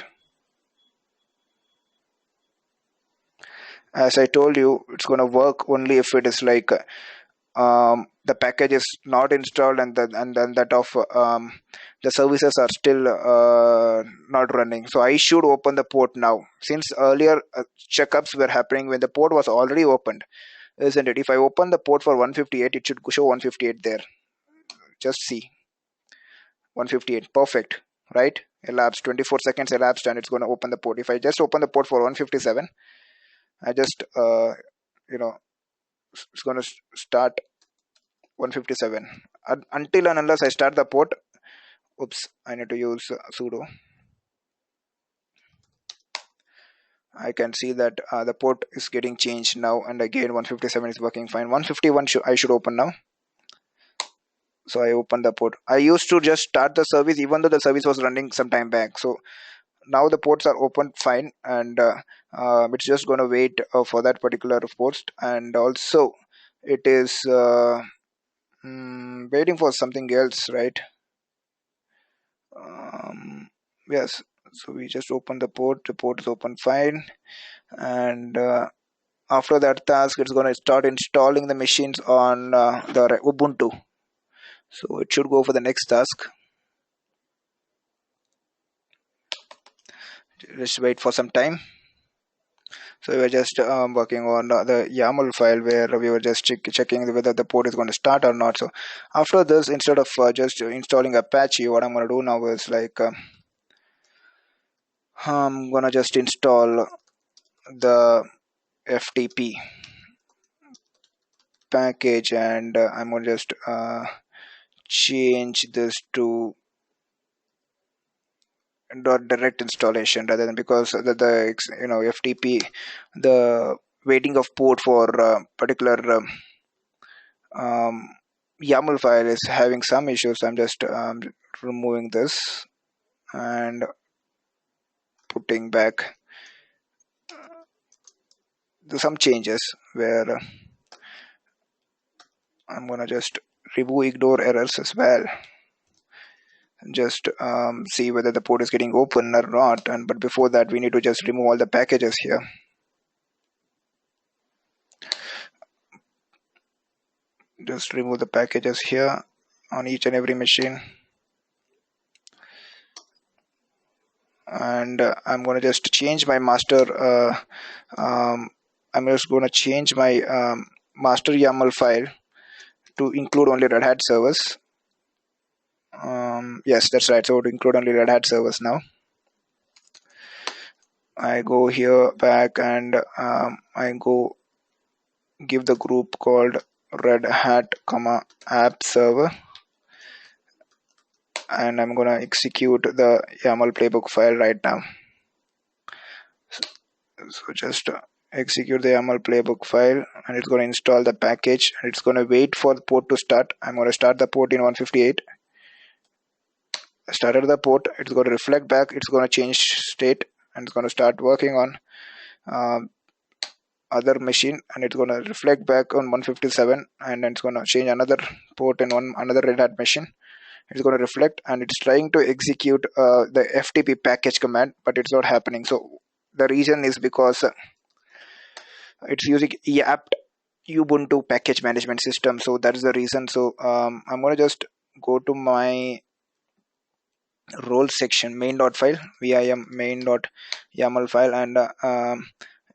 As I told you, it's gonna work only if it is like the package is not installed, and then that of the services are still not running. So I should open the port now, since earlier checkups were happening when the port was already opened, isn't it? If I open the port for 158, it should show 158 there. Just see, 158, perfect, right? Elapsed 24 seconds elapsed, and it's going to open the port. If I just open the port for 157, I just it's going to start 157 until and unless I start the port. Oops, I need to use sudo. I can see that the port is getting changed now, and again 157 is working fine. 151 I should open now. So I open the port. I used to just start the service even though the service was running some time back. So now the ports are open fine, and it's just going to wait for that particular post, and also it is waiting for something else, right? Yes, so we just open the port is open fine, and after that task it's going to start installing the machines on the Ubuntu. So it should go for the next task. Just wait for some time. So we were just working on the YAML file where we were just checking whether the port is going to start or not. So after this, instead of just installing Apache, what I'm going to do now is like I'm going to just install the FTP package, and I'm going to just change this to direct installation rather than, because the FTP, the waiting of port for particular YAML file is having some issues. I'm just removing this and putting back some changes where I'm gonna just remove ignore errors as well. Just see whether the port is getting open or not, but before that we need to just remove all the packages here. Just remove the packages here on each and every machine, and I'm going to just change my master I'm just going to change my master YAML file to include only Red Hat servers. Yes, that's right, so to include only Red Hat servers. Now I go here back, and I go give the group called Red Hat app server, and I'm gonna execute the YAML playbook file right now. So just execute the YAML playbook file, and it's going to install the package, and it's going to wait for the port to start. I'm going to start the port in 158. I started the port. It's going to reflect back. It's going to change state, and it's going to start working on other machine, and it's going to reflect back on 157, and then it's going to change another port in another Red Hat machine. It's going to reflect, and it's trying to execute the FTP package command, but it's not happening. So the reason is because it's using apt Ubuntu package management system. So that is the reason. So I'm going to just go to my role section, main.file, vim main.yaml file, and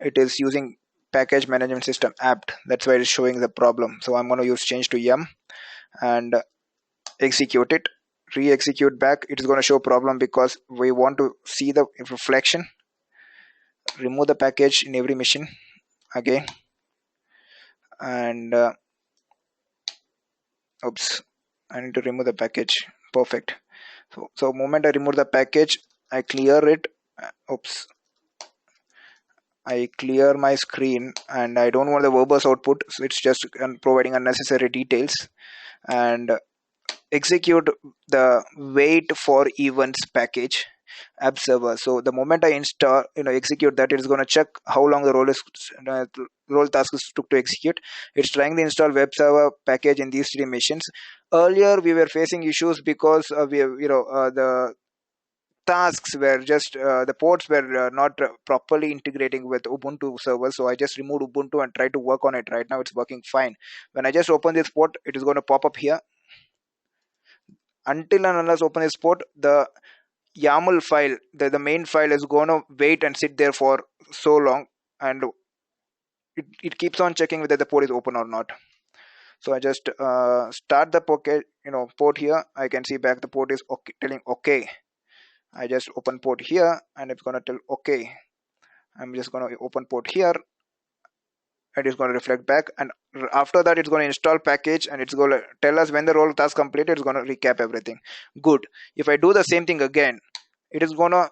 it is using package management system apt. That's why it's showing the problem. So I'm going to use change to yum and execute it, re-execute back. It's going to show problem because we want to see the reflection. Remove the package in every machine again, and oops, I need to remove the package. Perfect. So moment I remove the package, I clear it. Oops, I clear my screen, and I don't want the verbose output, so it's just providing unnecessary details. And execute the wait for events package app server. So the moment I install, execute that, it's going to check how long the role task took to execute. It's trying to install web server package in these three machines. Earlier we were facing issues because the tasks were just the ports were not properly integrating with Ubuntu server. So I just removed Ubuntu and tried to work on it. Right now it's working fine. When I just open this port, it is going to pop up here. Until and unless open this port, the YAML file, the main file, is going to wait and sit there for so long, and it keeps on checking whether the port is open or not. So I just start the port here. I can see back the port is okay, telling okay. I just open port here, and it's going to tell okay. I'm just going to open port here, and it's going to reflect back, and after that it's going to install package, and it's going to tell us when the role task completed. It's going to recap everything. Good. If I do the same thing again, it is going to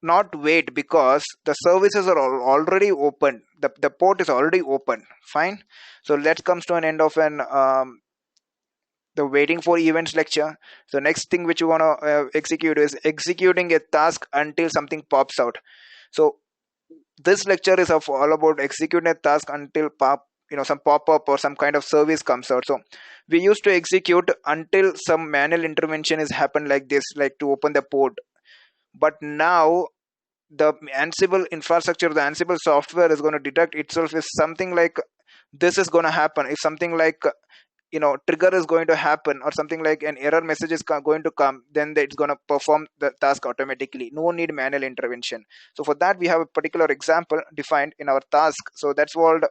not wait because the services are already open. The port is already open. Fine. So let's comes to an end of the waiting for events lecture. So next thing which you want to execute is executing a task until something pops out. So this lecture is all about executing a task until some pop-up or some kind of service comes out. So we used to execute until some manual intervention is happened, like this, like to open the port. But now the Ansible infrastructure, the Ansible software is going to detect itself as something like this is going to happen. If something like trigger is going to happen, or something like an error message is going to come, then it's going to perform the task automatically. No need manual intervention. So for that we have a particular example defined in our task. So that's called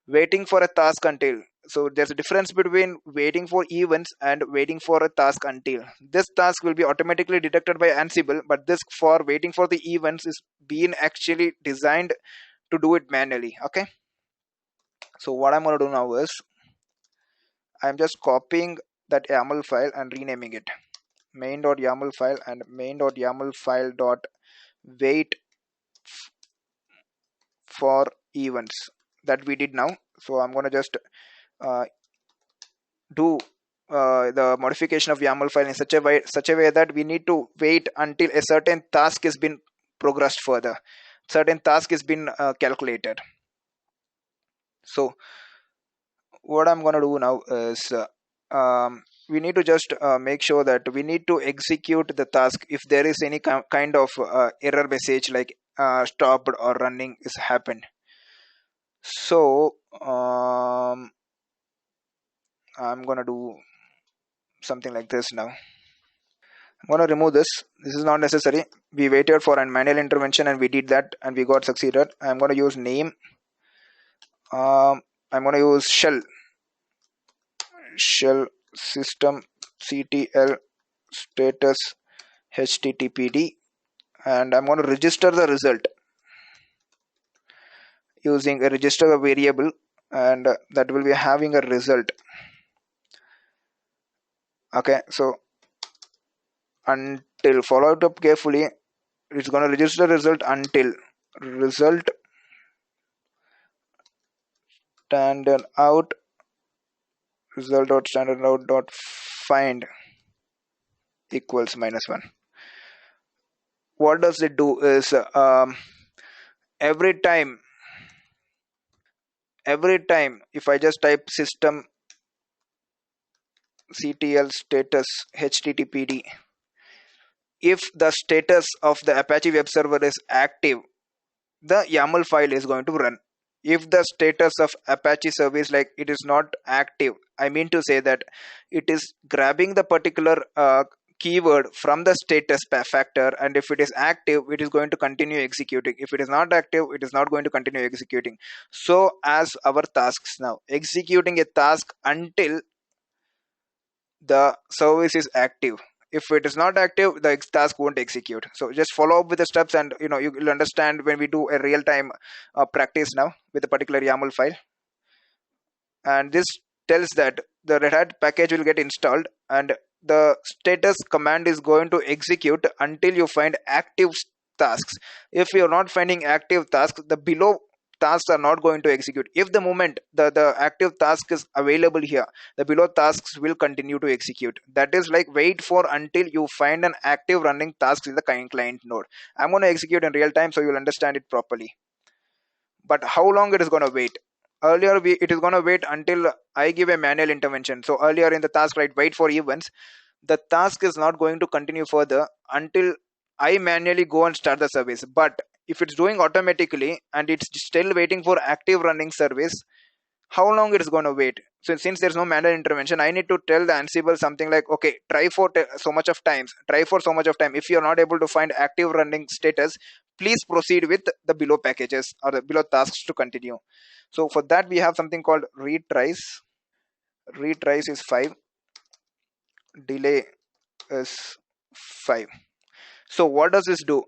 waiting for a task until. So there's a difference between waiting for events and waiting for a task until. This task will be automatically detected by Ansible, but this for waiting for the events is being actually designed to do it manually. Okay. So what I'm going to do now is I'm just copying that YAML file and renaming it main.yaml file, and main.yaml file dot wait for events that we did now. So I'm going to just do the modification of YAML file in such a way that we need to wait until a certain task has been progressed further, certain task has been calculated. So what I'm going to do now is we need to just make sure that we need to execute the task if there is any kind of error message like stopped or running is happened. So I'm going to do something like this now. I'm going to remove this. This is not necessary. We waited for a manual intervention and we did that and we got succeeded. I'm going to use name. I'm going to use shell system ctl status httpd, and I'm going to register the result using a register variable, and that will be having a result. Okay, so until, follow it up carefully. It's going to register the result until result standard out result.standardout.find equals -1. What does it do is every time if I just type system ctl status httpd, if the status of the Apache web server is active, the YAML file is going to run. If the status of Apache service, like, it is not active, I mean to say that it is grabbing the particular keyword from the status factor, and if it is active, it is going to continue executing. If it is not active, it is not going to continue executing. So as our tasks now, executing a task until the service is active. If it is not active, the task won't execute. So just follow up with the steps, and you will understand when we do a real-time practice now with a particular YAML file. And this tells that the Red Hat package will get installed, and the status command is going to execute until you find active tasks. If you're not finding active tasks, the below tasks are not going to execute. If the moment the active task is available here, the below tasks will continue to execute. That is like, wait for until you find an active running task in the client node. I'm going to execute in real time so you'll understand it properly. But how long it is going to wait? Earlier it is going to wait until I give a manual intervention. So earlier in the task, right, wait for events, the task is not going to continue further until I manually go and start the service. But if it's doing automatically and it's still waiting for active running service, how long it is going to wait? So since there's no manual intervention, I need to tell the Ansible something like, okay, try for so much of time. If you're not able to find active running status, please proceed with the below packages or the below tasks to continue. So for that, we have something called retries. Retries is 5, delay is 5. So what does this do?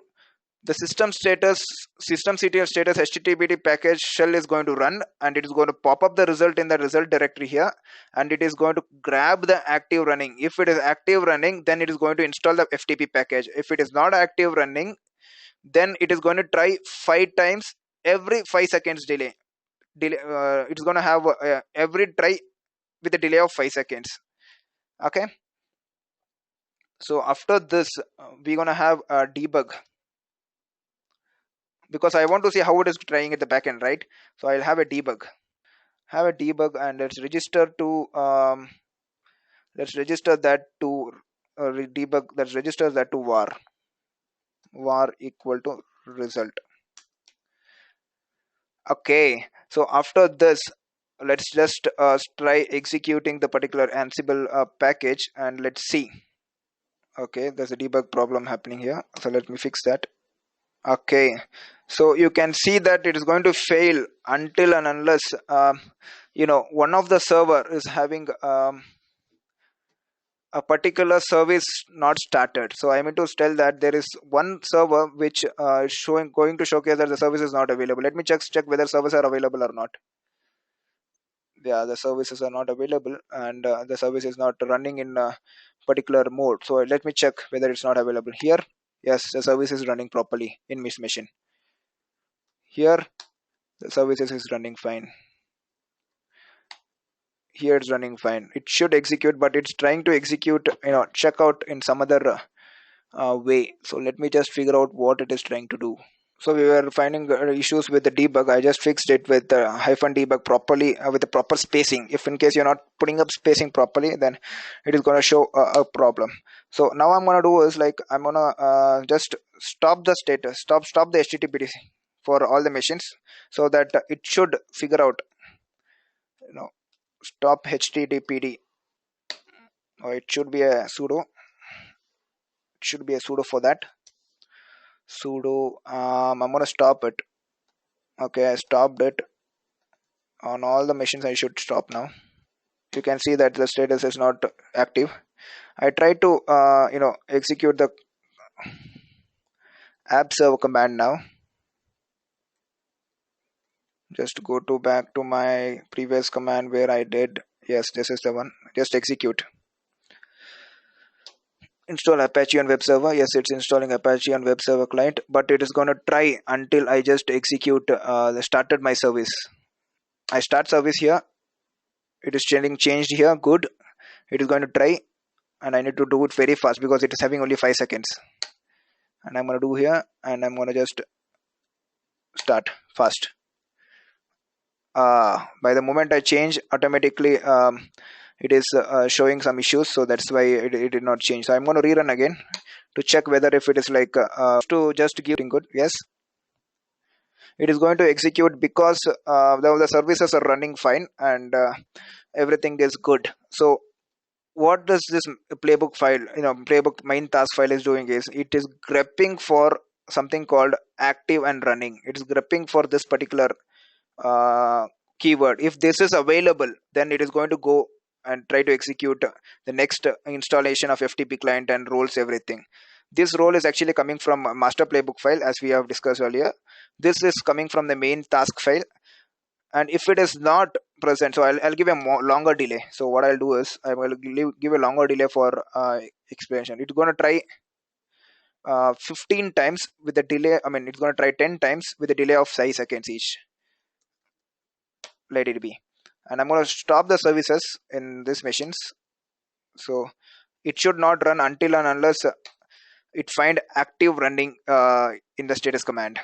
The systemctl status httpd package shell is going to run, and it is going to pop up the result in the result directory here, and it is going to grab the active running. If it is active running, then it is going to install the ftp package. If it is not active running, then it is going to try 5 times every 5 seconds delay. It's going to have every try with a delay of 5 seconds. Okay, so after this, we're going to have a debug, because I want to see how it is trying at the backend, right? So I'll have a debug. And let's register that to debug. Let's register that to var equal to result. Okay, so after this, let's just try executing the particular Ansible package, and let's see. Okay, there's a debug problem happening here, so let me fix that. Okay, so you can see that it is going to fail until and unless one of the server is having a particular service not started. So I mean to tell that there is one server which is going to showcase that the service is not available. Let me check whether servers are available or not. Yeah, the services are not available, and the service is not running in a particular mode. So let me check whether it's not available here. Yes, the service is running properly in this machine. Here the services is running fine. Here it's running fine. It should execute, but it's trying to execute checkout in some other way. So let me just figure out what it is trying to do. So we were finding issues with the debug. I just fixed it with -debug properly, with the proper spacing. If in case you're not putting up spacing properly, then it is going to show a problem. So now I'm going to do is, like, I'm going to just stop the status, stop the HTTP for all the machines, so that it should figure out, stop HTTPD. Or it should be a sudo. It should be a sudo for that. Sudo. I'm going to stop it. Okay, I stopped it on all the machines. I should stop now. You can see that the status is not active. I try to execute the app server command now. Just go back to my previous command where I did. Yes, this is the one. Just execute. install Apache on web server. Yes, it's installing Apache on web server client, but it is going to try until I just execute the started my service. I start service here. It is changed here. Good. It is going to try, and I need to do it very fast because it is having only 5 seconds. And I'm going to do here, and I'm going to just start fast. By the moment I change, automatically it is showing some issues, so that's why it did not change. So I'm going to rerun again to check whether if it is like to just give good. Yes, it is going to execute because the services are running fine and everything is good. So what does this playbook file, playbook main task file is doing is it is grepping for something called active and running. It is grepping for this particular uh, keyword. If this is available, then it is going to go and try to execute the next installation of FTP client and roles everything. This role is actually coming from a master playbook file, as we have discussed earlier. This is coming from the main task file, and if it is not present, so I'll give a longer delay. So what I'll do is I will give a longer delay for explanation. It's going to try 15 times with the delay. I mean, it's going to try 10 times with a delay of 5 seconds each. Let it be. And I'm going to stop the services in these machines. So it should not run until and unless it find active running in the status command.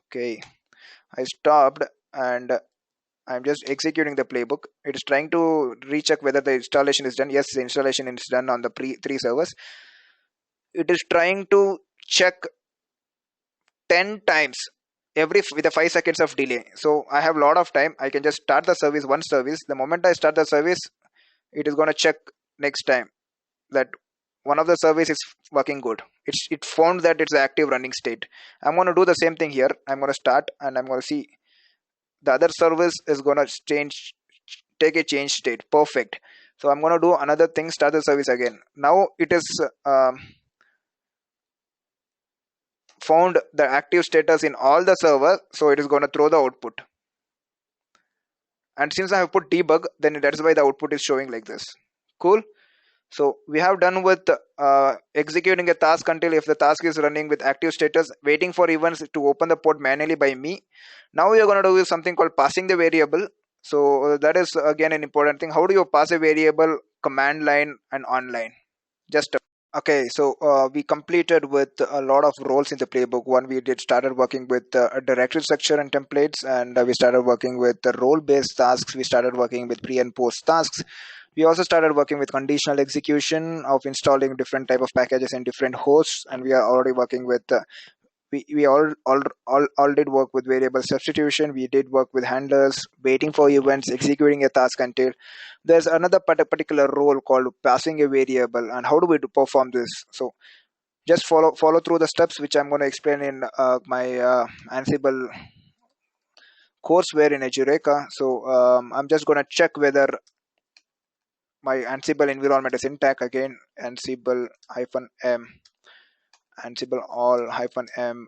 Okay, I stopped and I'm just executing the playbook. It is trying to recheck whether the installation is done. Yes, the installation is done on the three servers. It is trying to check 10 times with a 5 seconds of delay. So I have a lot of time. I can just start the service, one service. The moment I start the service, it is going to check next time that one of the service is working good. It found that it's active running state. I'm going to do the same thing here. I'm going to start and I'm going to see the other service is going to take a change state. Perfect. So I'm going to do another thing, start the service again. Now it is found the active status in all the server, so it is going to throw the output. And since I have put debug, then that's why the output is showing like this. Cool. So we have done with executing a task until if the task is running with active status, waiting for events to open the port manually by me. Now we are going to do something called passing the variable. So that is again an important thing. How do you pass a variable command line and online? Just okay. So we completed with a lot of roles in the playbook. One, we did started working with a directory structure and templates, and we started working with the role-based tasks. We started working with pre and post tasks. We also started working with conditional execution of installing different type of packages in different hosts, and we are already working with we all did work with variable substitution. We did work with handlers, waiting for events, executing a task until there's another particular role called passing a variable. And how do we perform this? So just follow through the steps which I'm going to explain in my Ansible courseware in Eureka. So I'm just going to check whether my Ansible environment is intact. Again, Ansible -m, Ansible all -m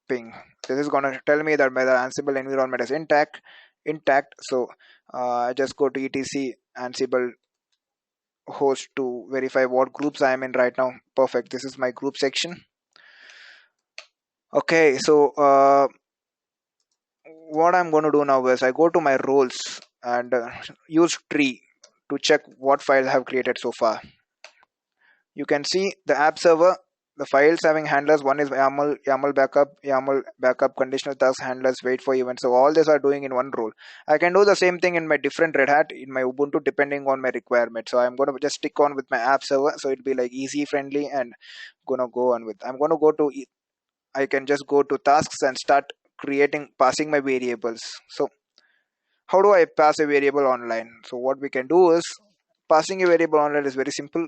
ping. This is going to tell me that my Ansible environment is intact. So I just go to etc Ansible host to verify what groups I am in right now. Perfect. This is my group section. Okay, so what I'm going to do now is I go to my roles and use tree to check what files I have created so far. You can see the app server, the files having handlers. One is YAML backup, conditional task handlers, wait for events. So all this are doing in one role. I can do the same thing in my different Red Hat, in my Ubuntu, depending on my requirement. So I'm going to just stick on with my app server. So it'll be like easy, friendly, and going to go on with. I'm going to go to, I can just go to tasks and start passing my variables. So how do I pass a variable online? So what we can do is, passing a variable online is very simple.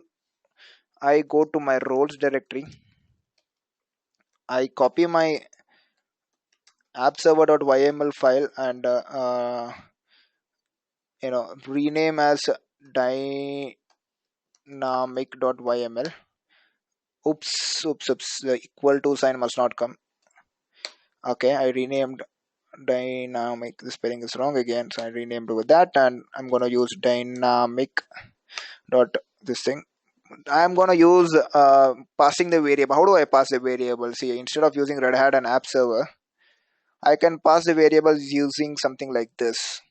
I go to my roles directory. I copy my appserver.yml file and rename as dynamic.yml. Oops, the equal to sign must not come. Okay, I renamed dynamic. The spelling is wrong again, so I renamed with that, and I'm going to use dynamic dot this thing. I'm gonna use passing the variable. How do I pass the variable? See, instead of using Red Hat and app server, I can pass the variables using something like this.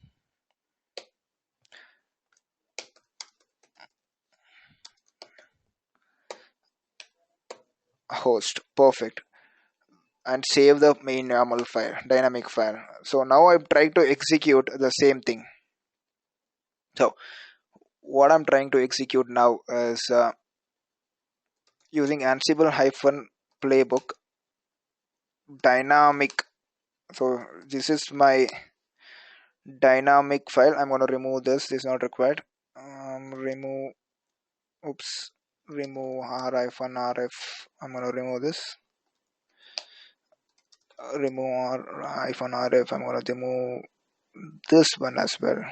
Host, perfect, and save the main YAML file, dynamic file. So now I'm trying to execute the same thing. So what I'm trying to execute now is using Ansible hyphen playbook dynamic. So this is my dynamic file. I'm going to remove this. This is not required. Remove. Oops. Remove r hyphen rf. I'm going to remove this. Remove r hyphen rf. I'm going to remove this one as well.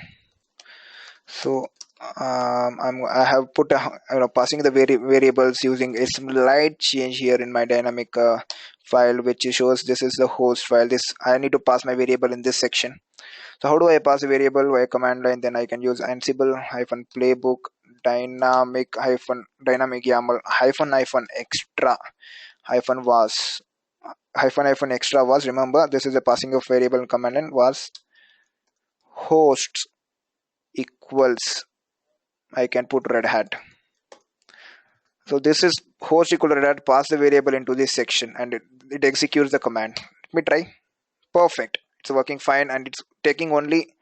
So I have put passing the variables using a slight change here in my dynamic file, which shows this is the host file. This I need to pass my variable in this section. So how do I pass a variable via command line? Then I can use Ansible hyphen playbook dynamic YAML hyphen extra hyphen was hyphen extra was. Remember, this is a passing of variable command line was hosts equals. I can put Red Hat. So this is host equal Red Hat. Pass the variable into this section and it executes the command. Let me try. Perfect. It's working fine and it's taking only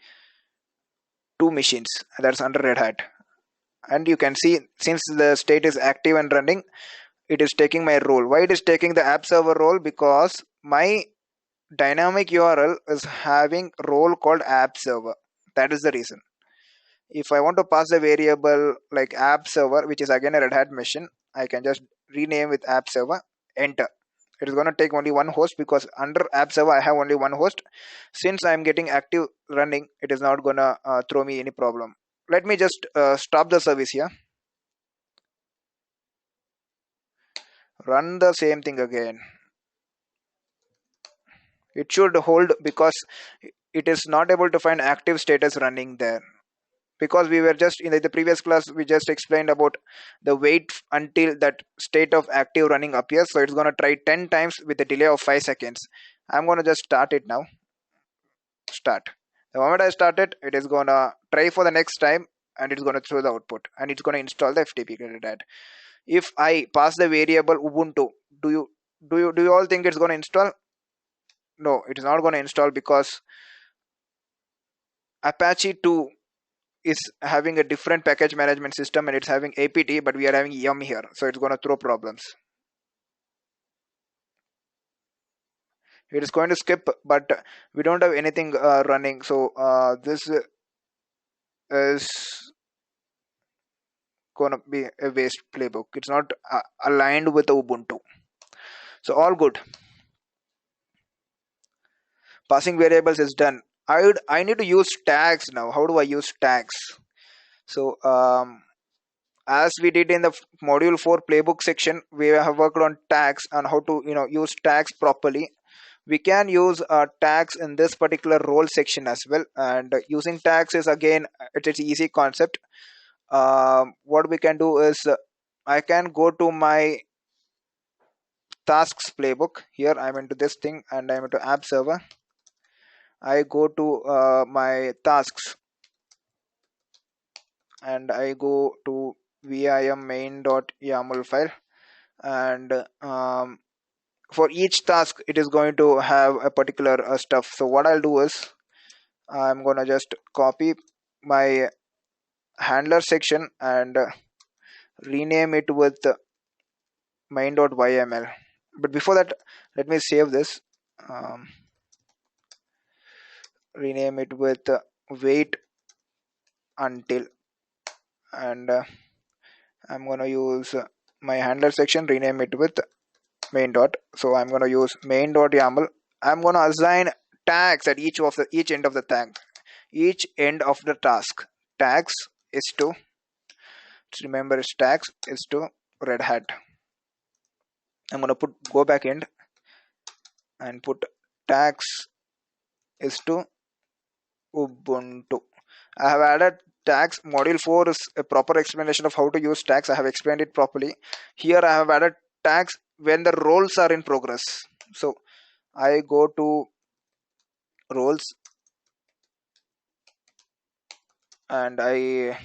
2 machines. That's under Red Hat. And you can see since the state is active and running, it is taking my role. Why it is taking the app server role? Because my dynamic URL is having role called app server. That is the reason. If I want to pass a variable like app server, which is again a Red Hat machine, I can just rename with app server, enter. It is going to take only one host because under app server I have only one host. Since I am getting active running, it is not going to throw me any problem. Let me just stop the service here. Run the same thing again. It should hold because it is not able to find active status running there. Because we were just in the previous class, we just explained about the wait until that state of active running appears. So it's going to try 10 times with a delay of 5 seconds. I'm going to just start it now. Start. The moment I start it, it is going to try for the next time and it's going to throw the output and it's going to install the FTP credit. If I pass the variable Ubuntu, do you all think it's going to install? No, it is not going to install because Apache 2 is having a different package management system and it's having apt, but we are having yum here, so it's going to throw problems. It is going to skip, but we don't have anything running, so this is going to be a waste playbook. It's not aligned with the Ubuntu, so all good. Passing variables is done. I need to use tags now. How do I use tags? So as we did in the module 4 playbook section, we have worked on tags and how to use tags properly. We can use tags in this particular role section as well, and using tags is again it's an easy concept. What we can do is I can go to my tasks playbook. Here I'm into this thing and I'm into app server. I go to my tasks and I go to vim main.yaml file, and for each task it is going to have a particular stuff. So what I'll do is I'm gonna just copy my handler section and rename it with main.yml. But before that, let me save this. Rename it with wait until, and I'm gonna use my handler section, rename it with main dot. So I'm gonna use main.yaml. I'm gonna assign tags at each end of the tag, each end of the task. Tags is to, remember its tags is to Red Hat. I'm gonna go back end and put tags is to Ubuntu. I have added tags. Module 4 is a proper explanation of how to use tags. I have explained it properly. Here I have added tags when the roles are in progress. So I go to roles and I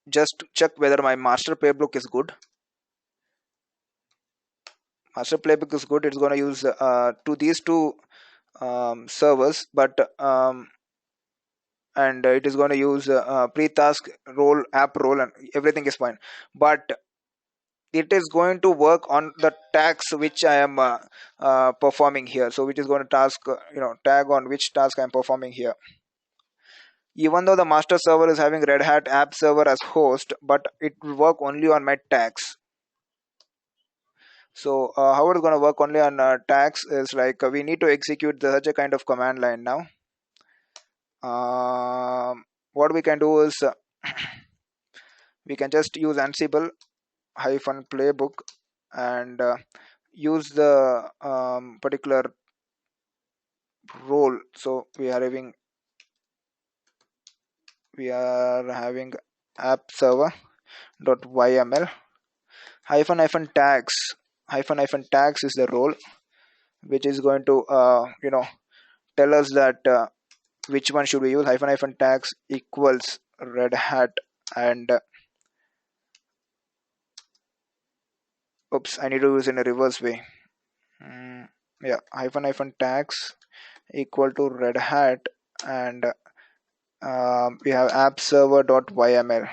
just check whether my master playbook is good. Master playbook is good. It's going to use to these two servers, but and it is going to use pre-task role, app role, and everything is fine. But it is going to work on the tags which I am performing here. So which is going to tag on which task I am performing here. Even though the master server is having Red Hat app server as host, but it will work only on my tags. So how it's going to work only on tags is like we need to execute such a kind of command line now. What we can do is we can just use Ansible hyphen playbook and use the particular role. So we are having app server dot yml hyphen tags. Hyphen tags is the role which is going to tell us that which one should we use. Hyphen tags equals red hat and oops, I need to use in a reverse way. Yeah, hyphen tags equal to red hat and we have app server dot yml.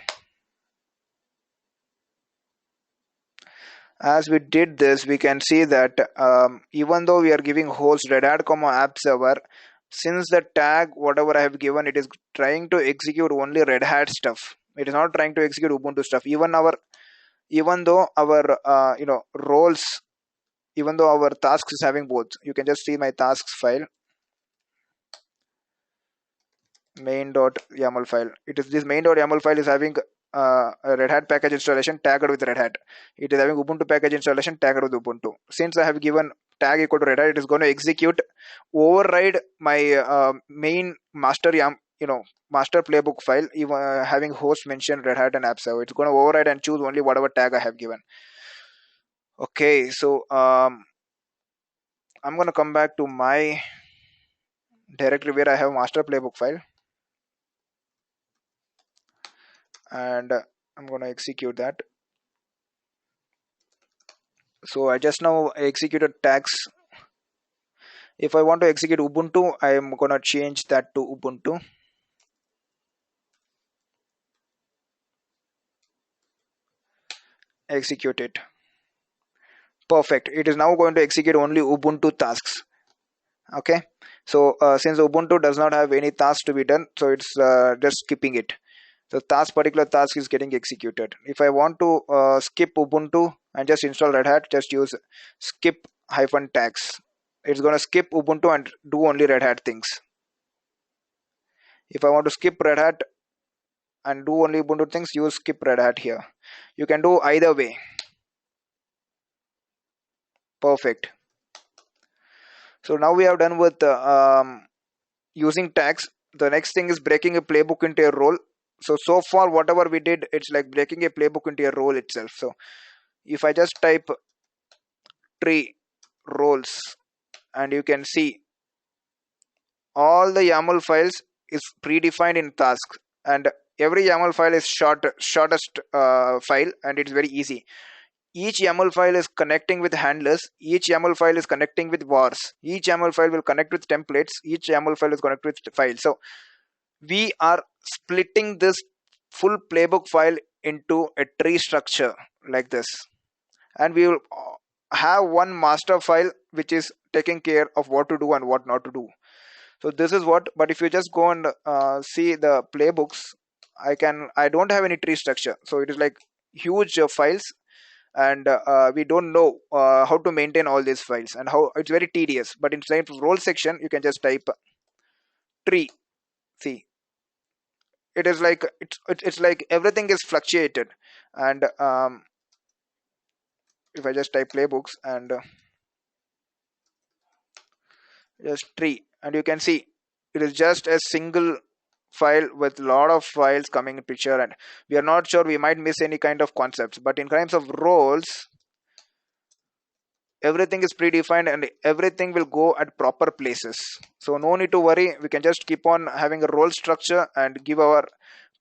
As we did this, we can see that even though we are giving host red hat comma app server, since the tag whatever I have given, it is trying to execute only red hat stuff. It is not trying to execute Ubuntu stuff. Even though our roles, even though our tasks is having both. You can just see my tasks file, main.yaml file. It is this main.yaml file is having a Red Hat package installation tagged with Red Hat. It is having Ubuntu package installation tagged with Ubuntu. Since I have given tag equal to Red Hat, it is going to execute, override my main master playbook file, even having host mentioned Red Hat and app server. It's going to override and choose only whatever tag I have given. Okay, so I'm going to come back to my directory where I have master playbook file, and I'm going to execute that. So I just now executed tags. If I want to execute Ubuntu, I am going to change that to Ubuntu. Execute it. Perfect. It is now going to execute only Ubuntu tasks. Okay. So since Ubuntu does not have any tasks to be done, so it's just skipping it. The particular task is getting executed. If I want to skip Ubuntu and just install Red Hat, just use skip hyphen tags. It's going to skip Ubuntu and do only Red Hat things. If I want to skip Red Hat and do only Ubuntu things, use skip Red Hat here. You can do either way. Perfect. So now we have done with using tags. The next thing is breaking a playbook into a role. So far whatever we did, it's like breaking a playbook into a role itself. So if I just type tree roles, and you can see all the YAML files is predefined in tasks, and every YAML file is shortest file, and it's very easy. Each YAML file is connecting with handlers. Each YAML file is connecting with vars. Each YAML file will connect with templates. Each YAML file is connected with files. So we are splitting this full playbook file into a tree structure like this, and we will have one master file which is taking care of what to do and what not to do. So this is what. But if you just go and see the playbooks, I don't have any tree structure, so it is like huge files, and we don't know how to maintain all these files, and how it's very tedious. But inside role section, you can just type tree. See, it is like it's like everything is fluctuated. And if I just type playbooks and just tree, and you can see it is just a single file with lot of files coming in picture, and we are not sure, we might miss any kind of concepts. But in terms of roles, everything is predefined and everything will go at proper places. So no need to worry, we can just keep on having a role structure and give our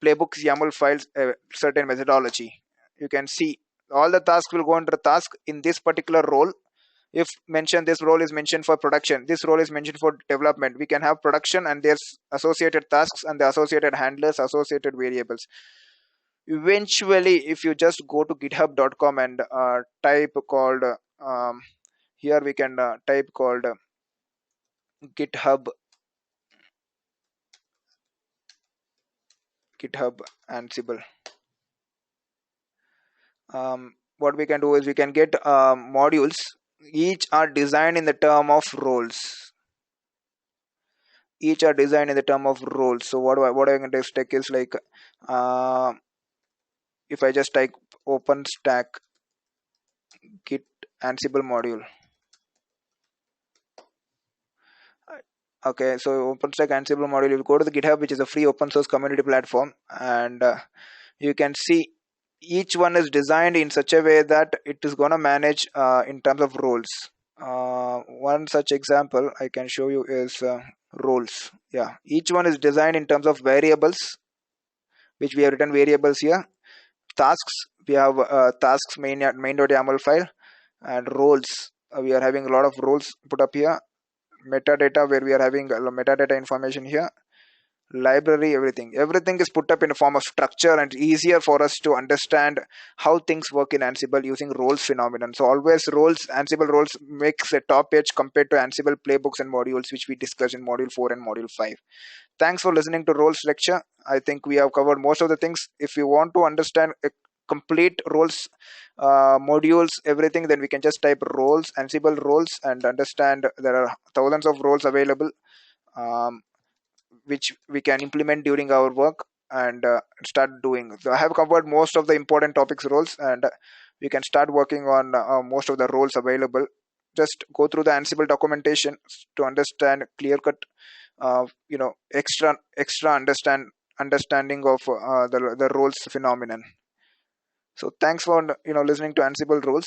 playbooks YAML files a certain methodology. You can see all the tasks will go under task in this particular role. If mentioned, this role is mentioned for production, this role is mentioned for development, we can have production and there's associated tasks and the associated handlers, associated variables. Eventually, if you just go to github.com and type called here we can type called github github Ansible. What we can do is we can get modules, each are designed in the term of roles, each are designed in the term of roles. So what I can just take is like uh, if I just type OpenStack git Ansible module. Okay, so OpenStack Ansible module, you go to the GitHub, which is a free open source community platform, and you can see each one is designed in such a way that it is going to manage in terms of roles. One such example I can show you is roles. Yeah, each one is designed in terms of variables, which we have written variables here. Tasks, we have tasks main.yaml file, and roles. We are having a lot of roles put up here. Metadata, where we are having metadata information here. Library, everything is put up in a form of structure, and easier for us to understand how things work in Ansible using roles phenomenon. So always roles, Ansible roles makes a top edge compared to Ansible playbooks and modules, which we discussed in module 4 and module 5. Thanks for listening to roles lecture. I think we have covered most of the things. If you want to understand a complete roles modules, everything, then we can just type roles, Ansible roles, and understand there are thousands of roles available, um, which we can implement during our work and start doing. So I have covered most of the important topics roles, and we can start working on most of the roles available. Just go through the Ansible documentation to understand clear cut extra understanding of the roles phenomenon. So thanks for listening to Ansible rules.